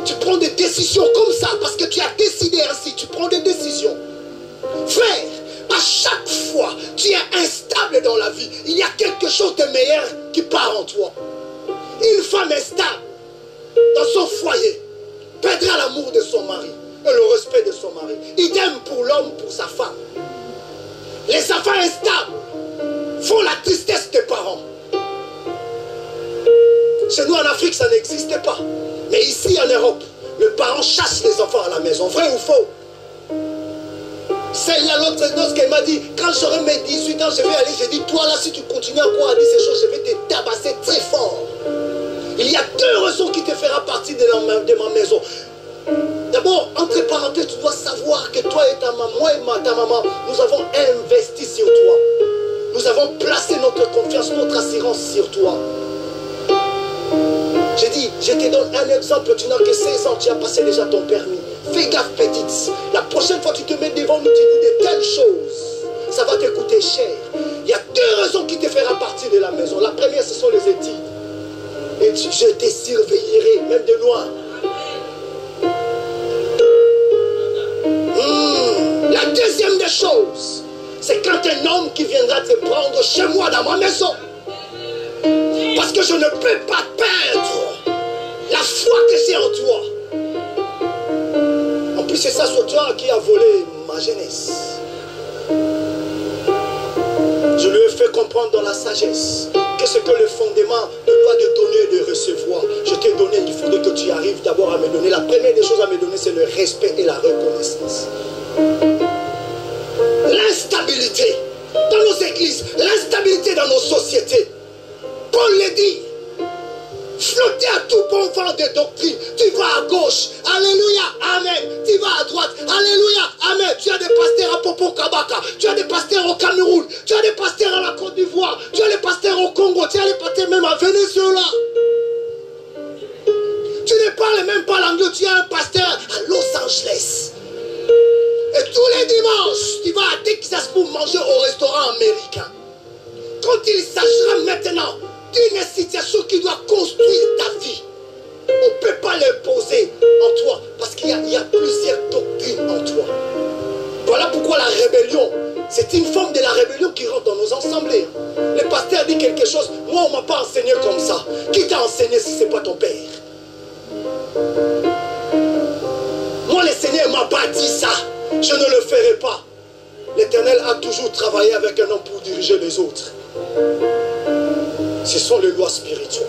Tu prends des décisions comme ça parce que tu as décidé ainsi. Tu prends des décisions. Frère, à dans la vie, il y a quelque chose de meilleur qui part en toi. Une femme instable dans son foyer perdra l'amour de son mari et le respect de son mari. Idem pour l'homme, pour sa femme. Les enfants instables font la tristesse des parents. Chez nous en Afrique, ça n'existait pas. Mais ici en Europe, le parent chasse les enfants à la maison. Vrai ou faux? Celle-là, l'autre, lorsqu'elle m'a dit, quand j'aurai mes 18 ans, je vais aller, j'ai dit, toi là, si tu continues encore à dire ces choses, je vais te tabasser très fort. Il y a deux raisons qui te feront partir de ma maison. D'abord, entre parenthèses, tu dois savoir que toi et ta maman, moi et ta maman, nous avons investi sur toi. Nous avons placé notre confiance, notre assurance sur toi. J'ai dit, je te donne un exemple, tu n'as que 16 ans, tu as passé déjà ton permis. Fais gaffe, petite. La prochaine fois que tu te mets devant nous, tu dis de telles choses. Ça va te coûter cher. Il y a deux raisons qui te feront partir de la maison. La première, ce sont les études. Et je te surveillerai, même de loin. La deuxième des choses, c'est quand un homme qui viendra te prendre chez moi dans ma maison. Parce que je ne peux pas perdre la foi que j'ai en toi. En plus, c'est ça sur toi qui a volé ma jeunesse. Je lui ai fait comprendre dans la sagesse que ce que le fondement de loi de donner et de recevoir. Je t'ai donné, il faudrait que tu arrives d'abord à me donner. La première des choses à me donner, c'est le respect et la reconnaissance. L'instabilité dans nos églises, l'instabilité dans nos sociétés. Paul le dit, flotter à tout bon vent de doctrine. Tu vas à gauche, alléluia, amen. Tu vas à droite, alléluia, amen. Tu as des pasteurs à Popo Kabaka, tu as des pasteurs au Cameroun, tu as des pasteurs à la Côte d'Ivoire, tu as des pasteurs au Congo, tu as des pasteurs même à Venezuela. Tu ne parles même pas l'anglais, tu as un pasteur à Los Angeles. Et tous les dimanches, tu vas à Texas pour manger au restaurant américain. Quand il s'agira maintenant d'une situation qui doit construire ta vie, on ne peut pas l'imposer en toi parce qu'il y a plusieurs doctrines en toi. Voilà pourquoi la rébellion, c'est une forme de la rébellion qui rentre dans nos assemblées. Le pasteur dit quelque chose, moi on ne m'a pas enseigné comme ça. Qui t'a enseigné si ce n'est pas ton père? Moi le Seigneur ne m'a pas dit ça, je ne le ferai pas. L'Éternel a toujours travaillé avec un homme pour diriger les autres. Ce sont les lois spirituelles.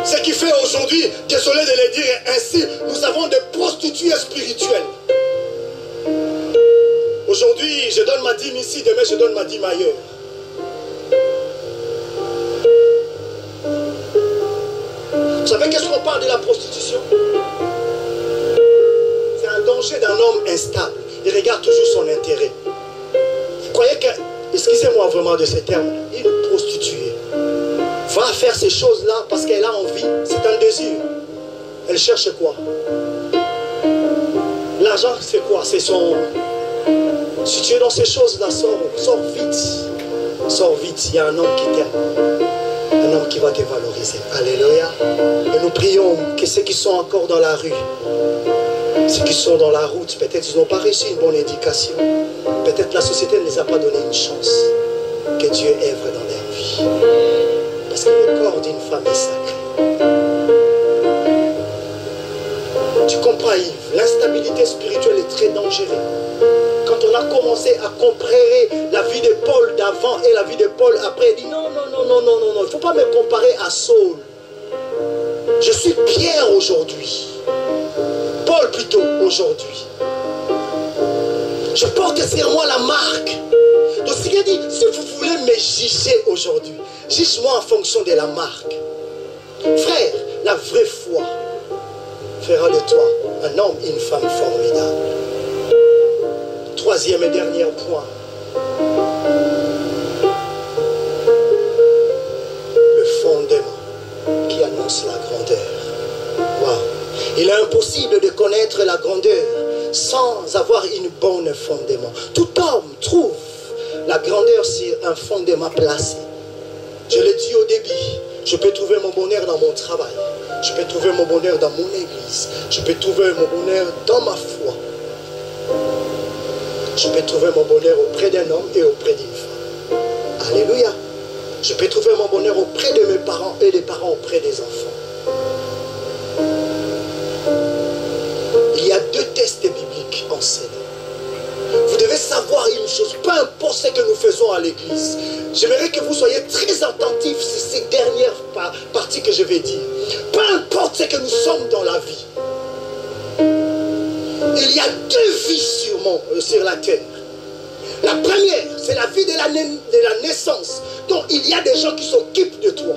Ce qui fait aujourd'hui, désolé de le dire ainsi, nous avons des prostituées spirituelles. Aujourd'hui, je donne ma dîme ici, demain je donne ma dîme ailleurs. Vous savez qu'est-ce qu'on parle de la prostitution? C'est un danger d'un homme instable. Il regarde toujours son intérêt. Vous croyez que, excusez-moi vraiment de ces termes, une prostituée va faire ces choses-là parce qu'elle a envie, c'est un désir. Elle cherche quoi? L'argent, c'est quoi? C'est son... Si tu es dans ces choses-là, sors vite. Sors vite, il y a un homme qui t'aime. Un homme qui va te valoriser. Alléluia. Et nous prions que ceux qui sont encore dans la rue, ceux qui sont dans la route, peut-être ils n'ont pas reçu une bonne éducation. Peut-être la société ne les a pas donné une chance. Que Dieu œuvre dans leur vie. Parce que le corps d'une femme est sacré. Tu comprends, Yves? L'instabilité spirituelle est très dangereuse. Quand on a commencé à comparer la vie de Paul d'avant et la vie de Paul après, il dit non, il ne faut pas me comparer à Saul. Je suis Pierre aujourd'hui. Paul plutôt aujourd'hui. Je porte sur moi la marque. Donc il a dit, si vous voulez me juger aujourd'hui, juge-moi en fonction de la marque. Frère, la vraie foi fera de toi un homme et une femme formidable. Troisième et dernier point. Le fondement qui annonce la grandeur. Wow. Il est impossible de connaître la grandeur sans avoir une bonne fondement. Tout homme trouve la grandeur sur un fondement placé. Je l'ai dit au début, je peux trouver mon bonheur dans mon travail. Je peux trouver mon bonheur dans mon église. Je peux trouver mon bonheur dans ma foi. Je peux trouver mon bonheur auprès d'un homme et auprès d'une femme. Alléluia. Je peux trouver mon bonheur auprès de mes parents et des parents auprès des enfants. Il y a deux tests bibliques enseignés. Vous devez savoir une chose, peu importe ce que nous faisons à l'église. J'aimerais que vous soyez très attentifs sur ces dernières parties que je vais dire. Peu importe ce que nous sommes dans la vie. Il y a deux vies sur la terre. La première, c'est la vie de la naissance. Donc il y a des gens qui s'occupent de toi.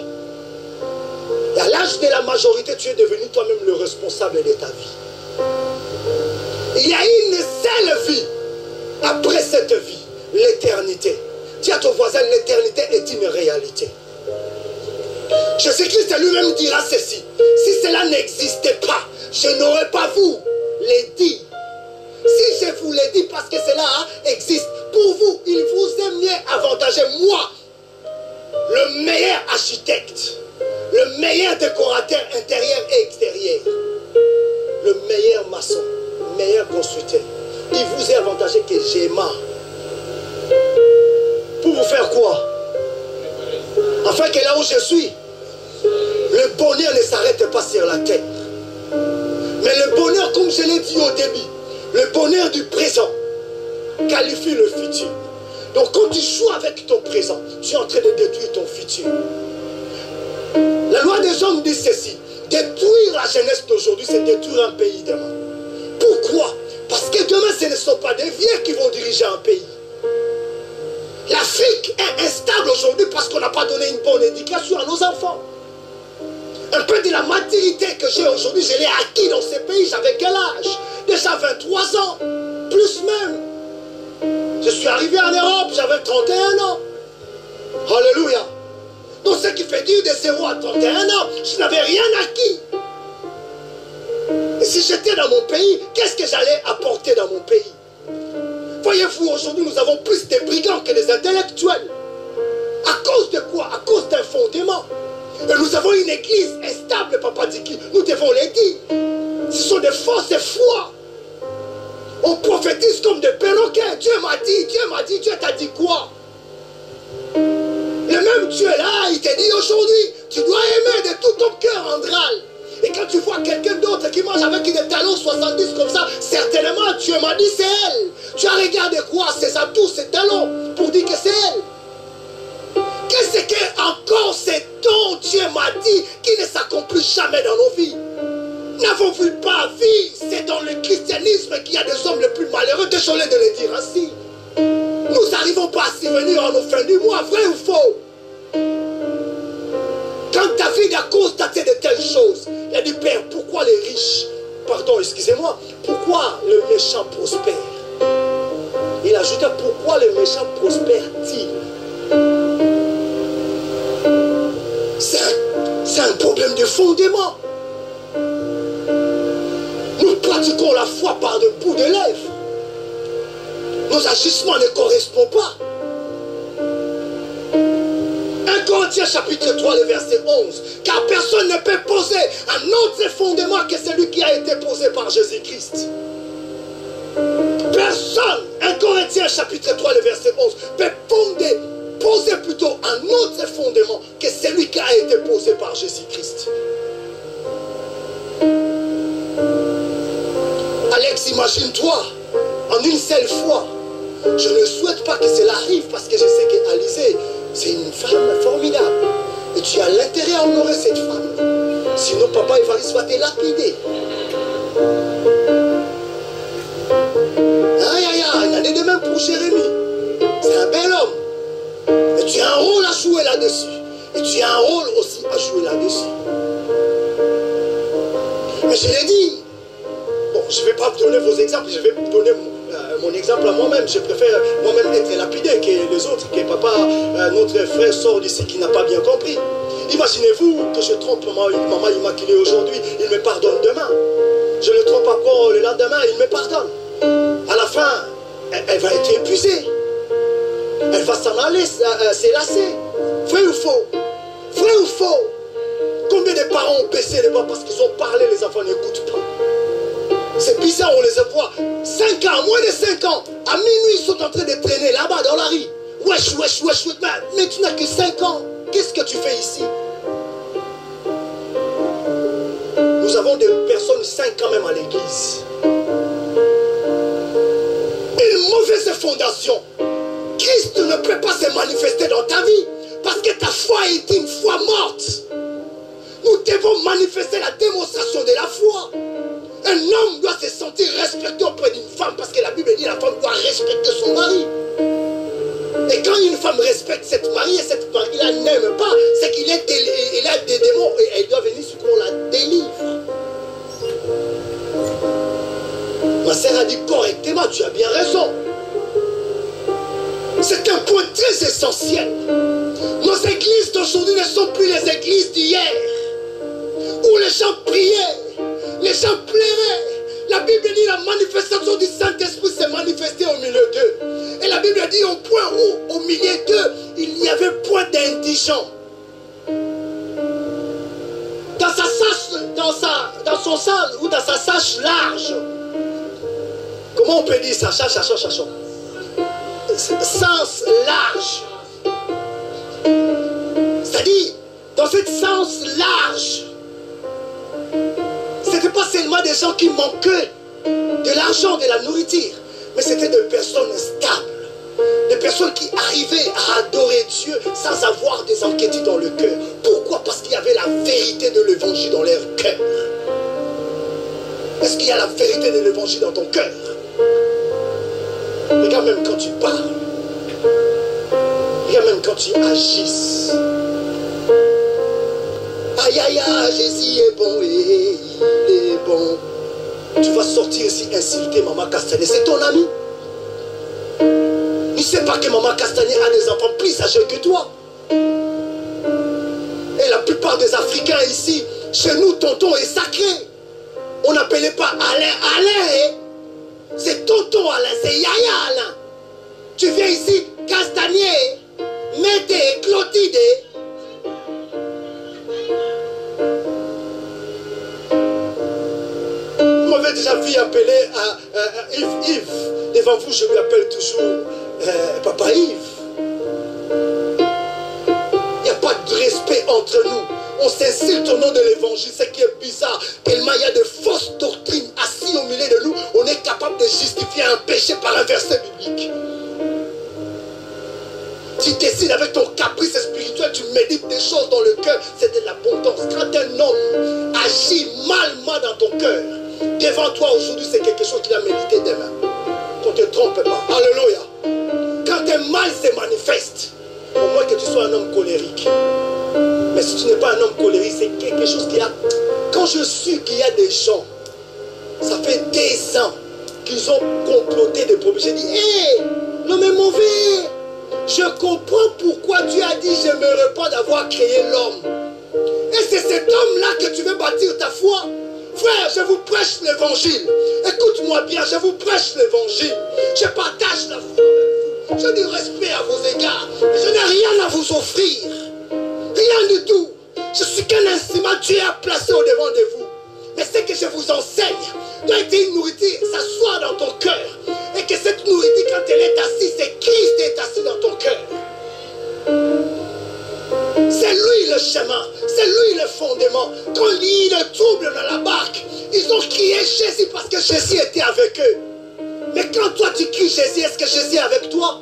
Et à l'âge de la majorité, tu es devenu toi-même le responsable de ta vie. Il y a une seule vie après cette vie, l'éternité. Dis à ton voisin, l'éternité est une réalité. Jésus-Christ lui-même dira ceci: si cela n'existait pas, je n'aurais pas vous les dit. Si je vous l'ai dit parce que cela existe, pour vous, il vous est mieux avantagé. Moi, le meilleur architecte, le meilleur décorateur intérieur et extérieur, le meilleur maçon, le meilleur constructeur, il vous est avantagé que j'aime. Pour vous faire quoi? Afin que là où je suis, le bonheur ne s'arrête pas sur la terre. Mais le bonheur, comme je l'ai dit au début, le bonheur du présent qualifie le futur. Donc quand tu joues avec ton présent, tu es en train de détruire ton futur. La loi des hommes dit ceci: détruire la jeunesse d'aujourd'hui, c'est détruire un pays demain. Pourquoi? Parce que demain, ce ne sont pas des vieux qui vont diriger un pays. L'Afrique est instable aujourd'hui parce qu'on n'a pas donné une bonne éducation à nos enfants. Un peu de la maturité que j'ai aujourd'hui, je l'ai acquis dans ces pays. J'avais quel âge? Déjà 23 ans, plus même. Je suis arrivé en Europe, j'avais 31 ans. Alléluia. Donc ce qui fait dire de 0 à 31 ans, je n'avais rien acquis. Et si j'étais dans mon pays, qu'est-ce que j'allais apporter dans mon pays? Voyez-vous, aujourd'hui, nous avons plus de brigands que des intellectuels. À cause de quoi? À cause d'un fondement. Et nous avons une église instable, Papa Diki. Nous devons les dire. Ce sont des fausses foi. On prophétise comme des perroquets. Dieu m'a dit, Dieu t'a dit quoi? Le même Dieu là, il te dit aujourd'hui, tu dois aimer de tout ton cœur, Andral. Et quand tu vois quelqu'un d'autre qui mange avec des talons 70 comme ça, certainement Dieu m'a dit c'est elle. Tu as regardé quoi? Ses atouts, ses talons, pour dire que c'est elle. Qu'est-ce que encore ces dons Dieu m'a dit qui ne s'accomplissent jamais dans nos vies? N'avons-vous pas vu? C'est dans le christianisme qu'il y a des hommes les plus malheureux. Désolé de le dire ainsi. Nous n'arrivons pas à s'y venir en nos fins du mois, vrai ou faux? Quand David, à cause de telles choses, il a dit: Père, pourquoi les riches, pardon, excusez-moi, pourquoi le méchant prospère? Il ajouta: pourquoi le méchant prospère-t-il? C'est un problème de fondement. Nous pratiquons la foi par le bout de lèvres. Nos agissements ne correspondent pas. 1 Corinthiens chapitre 3, le verset 11. Car personne ne peut poser un autre fondement que celui qui a été posé par Jésus-Christ. Personne, 1 Corinthiens chapitre 3, le verset 11, peut poser plutôt un autre fondement que celui qui a été posé par Jésus-Christ. Alex, imagine-toi, en une seule fois. Je ne souhaite pas que cela arrive parce que je sais qu'Alizée, c'est une femme formidable. Et tu as l'intérêt à honorer cette femme. Sinon, papa Évariste va te lapider. Aïe, aïe, aïe, il y en a de même pour Jérémie. C'est un bel homme. Et tu as un rôle à jouer là-dessus. Et tu as un rôle aussi à jouer là-dessus. Mais je l'ai dit. Bon, je ne vais pas vous donner vos exemples. Je vais vous donner mon exemple à moi-même. Je préfère moi-même être lapidé que les autres, que papa, notre frère sort d'ici qui n'a pas bien compris. Imaginez-vous que je trompe maman immaculée aujourd'hui, il me pardonne demain. Je le trompe encore le lendemain, il me pardonne. À la fin, elle va être épuisée. Elle va s'en aller, s'élasser. Vrai ou faux? Vrai ou faux? Combien de parents ont baissé les bras parce qu'ils ont parlé, les enfants n'écoutent pas? C'est bizarre, on les voit. 5 ans, moins de 5 ans. À minuit, ils sont en train de traîner là-bas dans la rue. Wesh, wesh, wesh, wesh. Mais tu n'as que 5 ans. Qu'est-ce que tu fais ici? Nous avons des personnes 5 ans même à l'église. Une mauvaise fondation. Christ ne peut pas se manifester dans ta vie parce que ta foi est une foi morte. Nous devons manifester la démonstration de la foi. Un homme doit se sentir respecté auprès d'une femme parce que la Bible dit que la femme doit respecter son mari. Et quand une femme respecte cette mari et cette mari-là n'aime pas, c'est qu'il a des démons et elle doit venir sur qu'on la délivre. Ma sœur a dit correctement, tu as bien raison. C'est un point très essentiel. Nos églises d'aujourd'hui ne sont plus les églises d'hier, où les gens priaient, les gens pleuraient. La Bible dit la manifestation du Saint-Esprit s'est manifestée au milieu d'eux. Et la Bible dit au point où, au milieu d'eux, il n'y avait point d'indigents. Dans son sens ou dans sa sache large. Comment on peut dire ça? Sens large. C'est-à-dire, dans ce sens large, ce n'était pas seulement des gens qui manquaient de l'argent, de la nourriture, mais c'était des personnes stables. Des personnes qui arrivaient à adorer Dieu sans avoir des inquiétudes dans le cœur. Pourquoi? Parce qu'il y avait la vérité de l'évangile dans leur cœur. Est-ce qu'il y a la vérité de l'évangile dans ton cœur? Regarde même quand tu parles. Regarde même quand tu agis. Aïe aïe aïe, Jésus est bon et il est bon. Tu vas sortir ici insulter Maman Castanet. C'est ton ami. Il ne sait pas que Maman Castanet a des enfants plus âgés que toi. Et la plupart des Africains ici, chez nous, tonton est sacré. On n'appelait pas Alain. Alain, c'est tonton Alain, c'est Yaya Alain. Tu viens ici, Castanier, Médé, Clotilde. Vous m'avez déjà vu appeler à Yves. Devant vous, je lui appelle toujours Papa Yves. Il n'y a pas de respect entre nous. On s'insulte au nom de l'évangile, ce qui est bizarre. Tellement il y a de fausses doctrines assises au milieu de nous, on est capable de justifier un péché par un verset biblique. Tu décides avec ton caprice spirituel, tu médites des choses dans le cœur, c'est de l'abondance. Quand un homme agit mal dans ton cœur, devant toi aujourd'hui, c'est quelque chose qu'il a médité demain. Qu'on ne te trompe pas. Alléluia. Quand un mal se manifeste, au moins que tu sois un homme colérique. Mais si tu n'es pas un homme colérique, c'est quelque chose qui a... Quand je suis qu'il y a des gens, ça fait des ans qu'ils ont comploté des problèmes. J'ai dit, hé, l'homme est mauvais. Je comprends pourquoi Dieu a dit, j'aimerais pas d'avoir créé l'homme. Et c'est cet homme-là que tu veux bâtir ta foi. Frère, je vous prêche l'évangile. Écoute-moi bien, je vous prêche l'évangile. Je partage la foi avec vous. J'ai du respect à vos égards. Je n'ai rien à vous offrir. Rien du tout. Je suis qu'un instrument Dieu a placé au devant de vous. Mais ce que je vous enseigne doit être une nourriture, s'asseoir dans ton cœur. Et que cette nourriture, quand elle est assise, c'est Christ est assis dans ton cœur. C'est lui le chemin, c'est lui le fondement. Quand il y a le trouble dans la barque, ils ont crié Jésus parce que Jésus était avec eux. Mais quand toi tu cries Jésus, est-ce que Jésus est avec toi?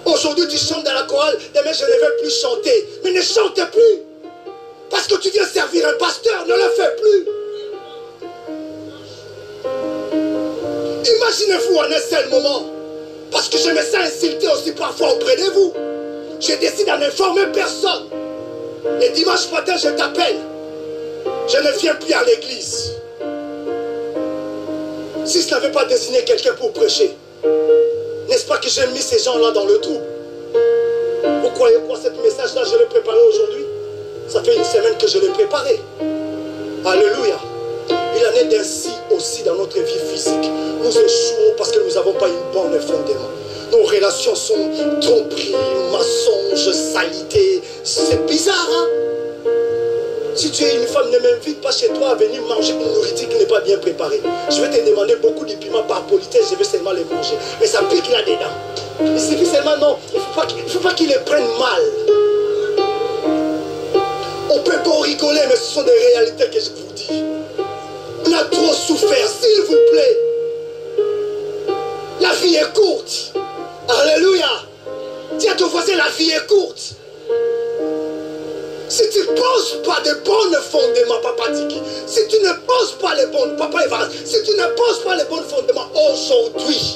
Aujourd'hui tu chantes dans la chorale, demain je ne vais plus chanter. Mais ne chante plus. Parce que tu viens servir un pasteur, ne le fais plus. Imaginez-vous en un seul moment. Parce que je me sens insulté aussi parfois auprès de vous. Je décide d'en informer personne. Et dimanche matin, je t'appelle. Je ne viens plus à l'église. Si je n'avais pas désigné quelqu'un pour prêcher, n'est-ce pas que j'ai mis ces gens-là dans le trou? Vous croyez quoi, ce message-là, je l'ai préparé aujourd'hui? Ça fait une semaine que je l'ai préparé. Alléluia. Il en est ainsi aussi dans notre vie physique. Nous échouons parce que nous n'avons pas une bonne fondement. Nos relations sont tromperies, mensonges, saletés. C'est bizarre, hein? Si tu es une femme, ne m'invite pas chez toi à venir manger une nourriture qui n'est pas bien préparée. Je vais te demander beaucoup de piments par politesse, je vais seulement les manger. Mais ça pique là-dedans. Il suffit seulement, non, il ne faut pas qu'ils les prennent mal. On peut pas rigoler, mais ce sont des réalités que je vous dis. On a trop souffert, s'il vous plaît. La vie est courte. Alléluia. Dis à ton voisin, la vie est courte. Si tu ne poses pas de bons fondements, Papa Tiki, si tu ne poses pas les bons, Papa Evans, si tu ne poses pas les bons fondements aujourd'hui,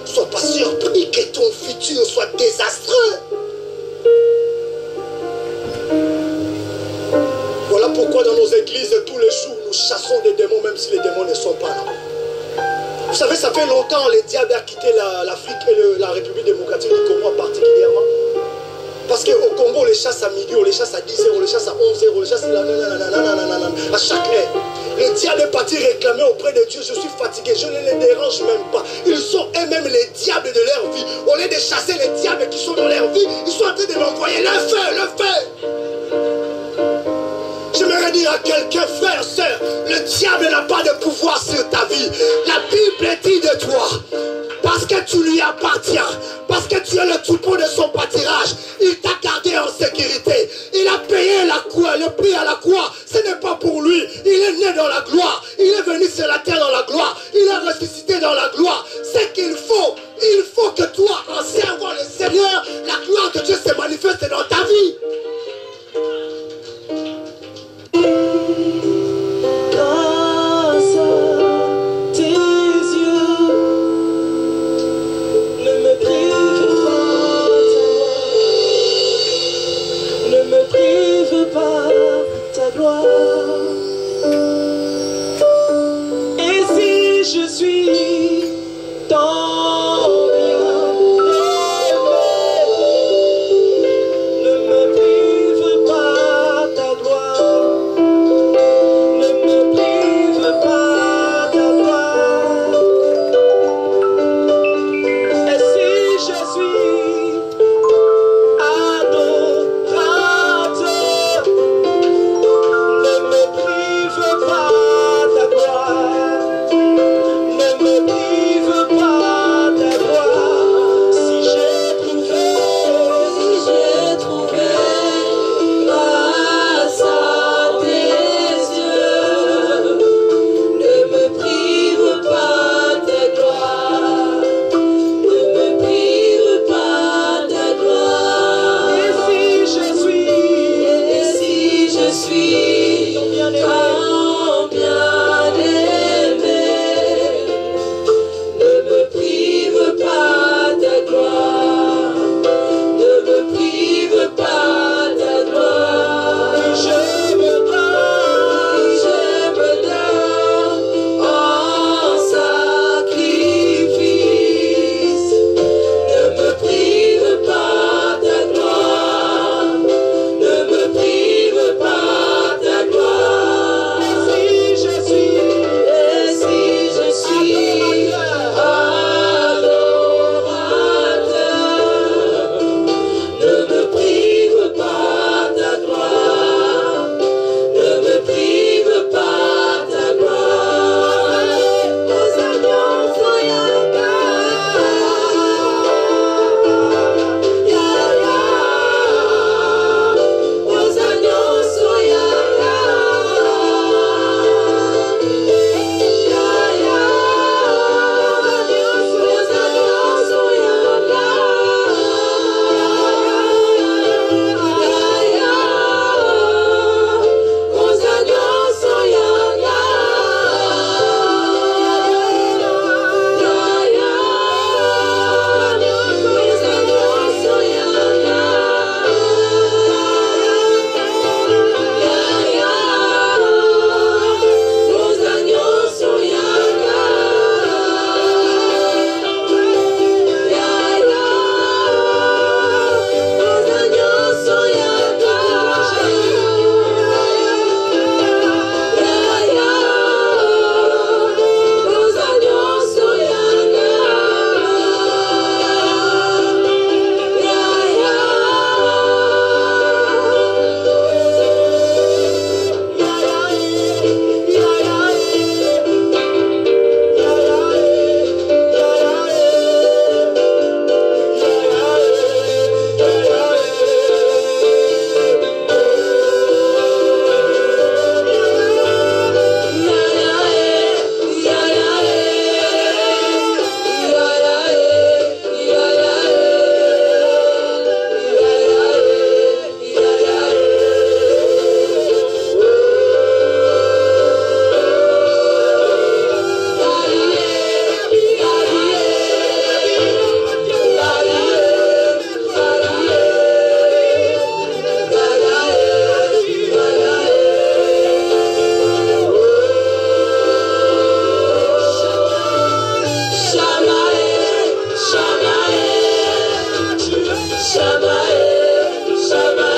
sois pas surpris que ton futur soit désastreux. Voilà pourquoi dans nos églises, tous les jours, nous chassons des démons, même si les démons ne sont pas là. Vous savez, ça fait longtemps le diable a quitté l'Afrique et la République démocratique du Congo particulièrement. Parce qu'au Congo, on les chasse à midi, on les chasse à 10h, on les chasse à 11h, on les chasse à chaque heure. Le diable est parti réclamer auprès de Dieu, je suis fatigué, je ne les dérange même pas. Ils sont eux-mêmes les diables de leur vie. Au lieu de chasser les diables qui sont dans leur vie, ils sont en train de m'envoyer le feu, le feu. J'aimerais dire à quelqu'un, frère, sœur, le diable n'a pas de pouvoir sur ta vie. La Bible dit de toi, parce que tu lui appartiens, parce que tu es le troupeau de son pâturage, il t'a gardé en sécurité. Il a payé le prix à la croix. Ce n'est pas pour lui. Il est né dans la gloire. Il est venu sur la terre dans la gloire. Il est ressuscité dans la gloire. C'est qu'il faut. Il faut que toi, en servant le Seigneur, la gloire de Dieu se manifeste dans ta vie. Grâce à tes yeux, ne me prive pas ta gloire. Et si je suis dans bien, Shabbat.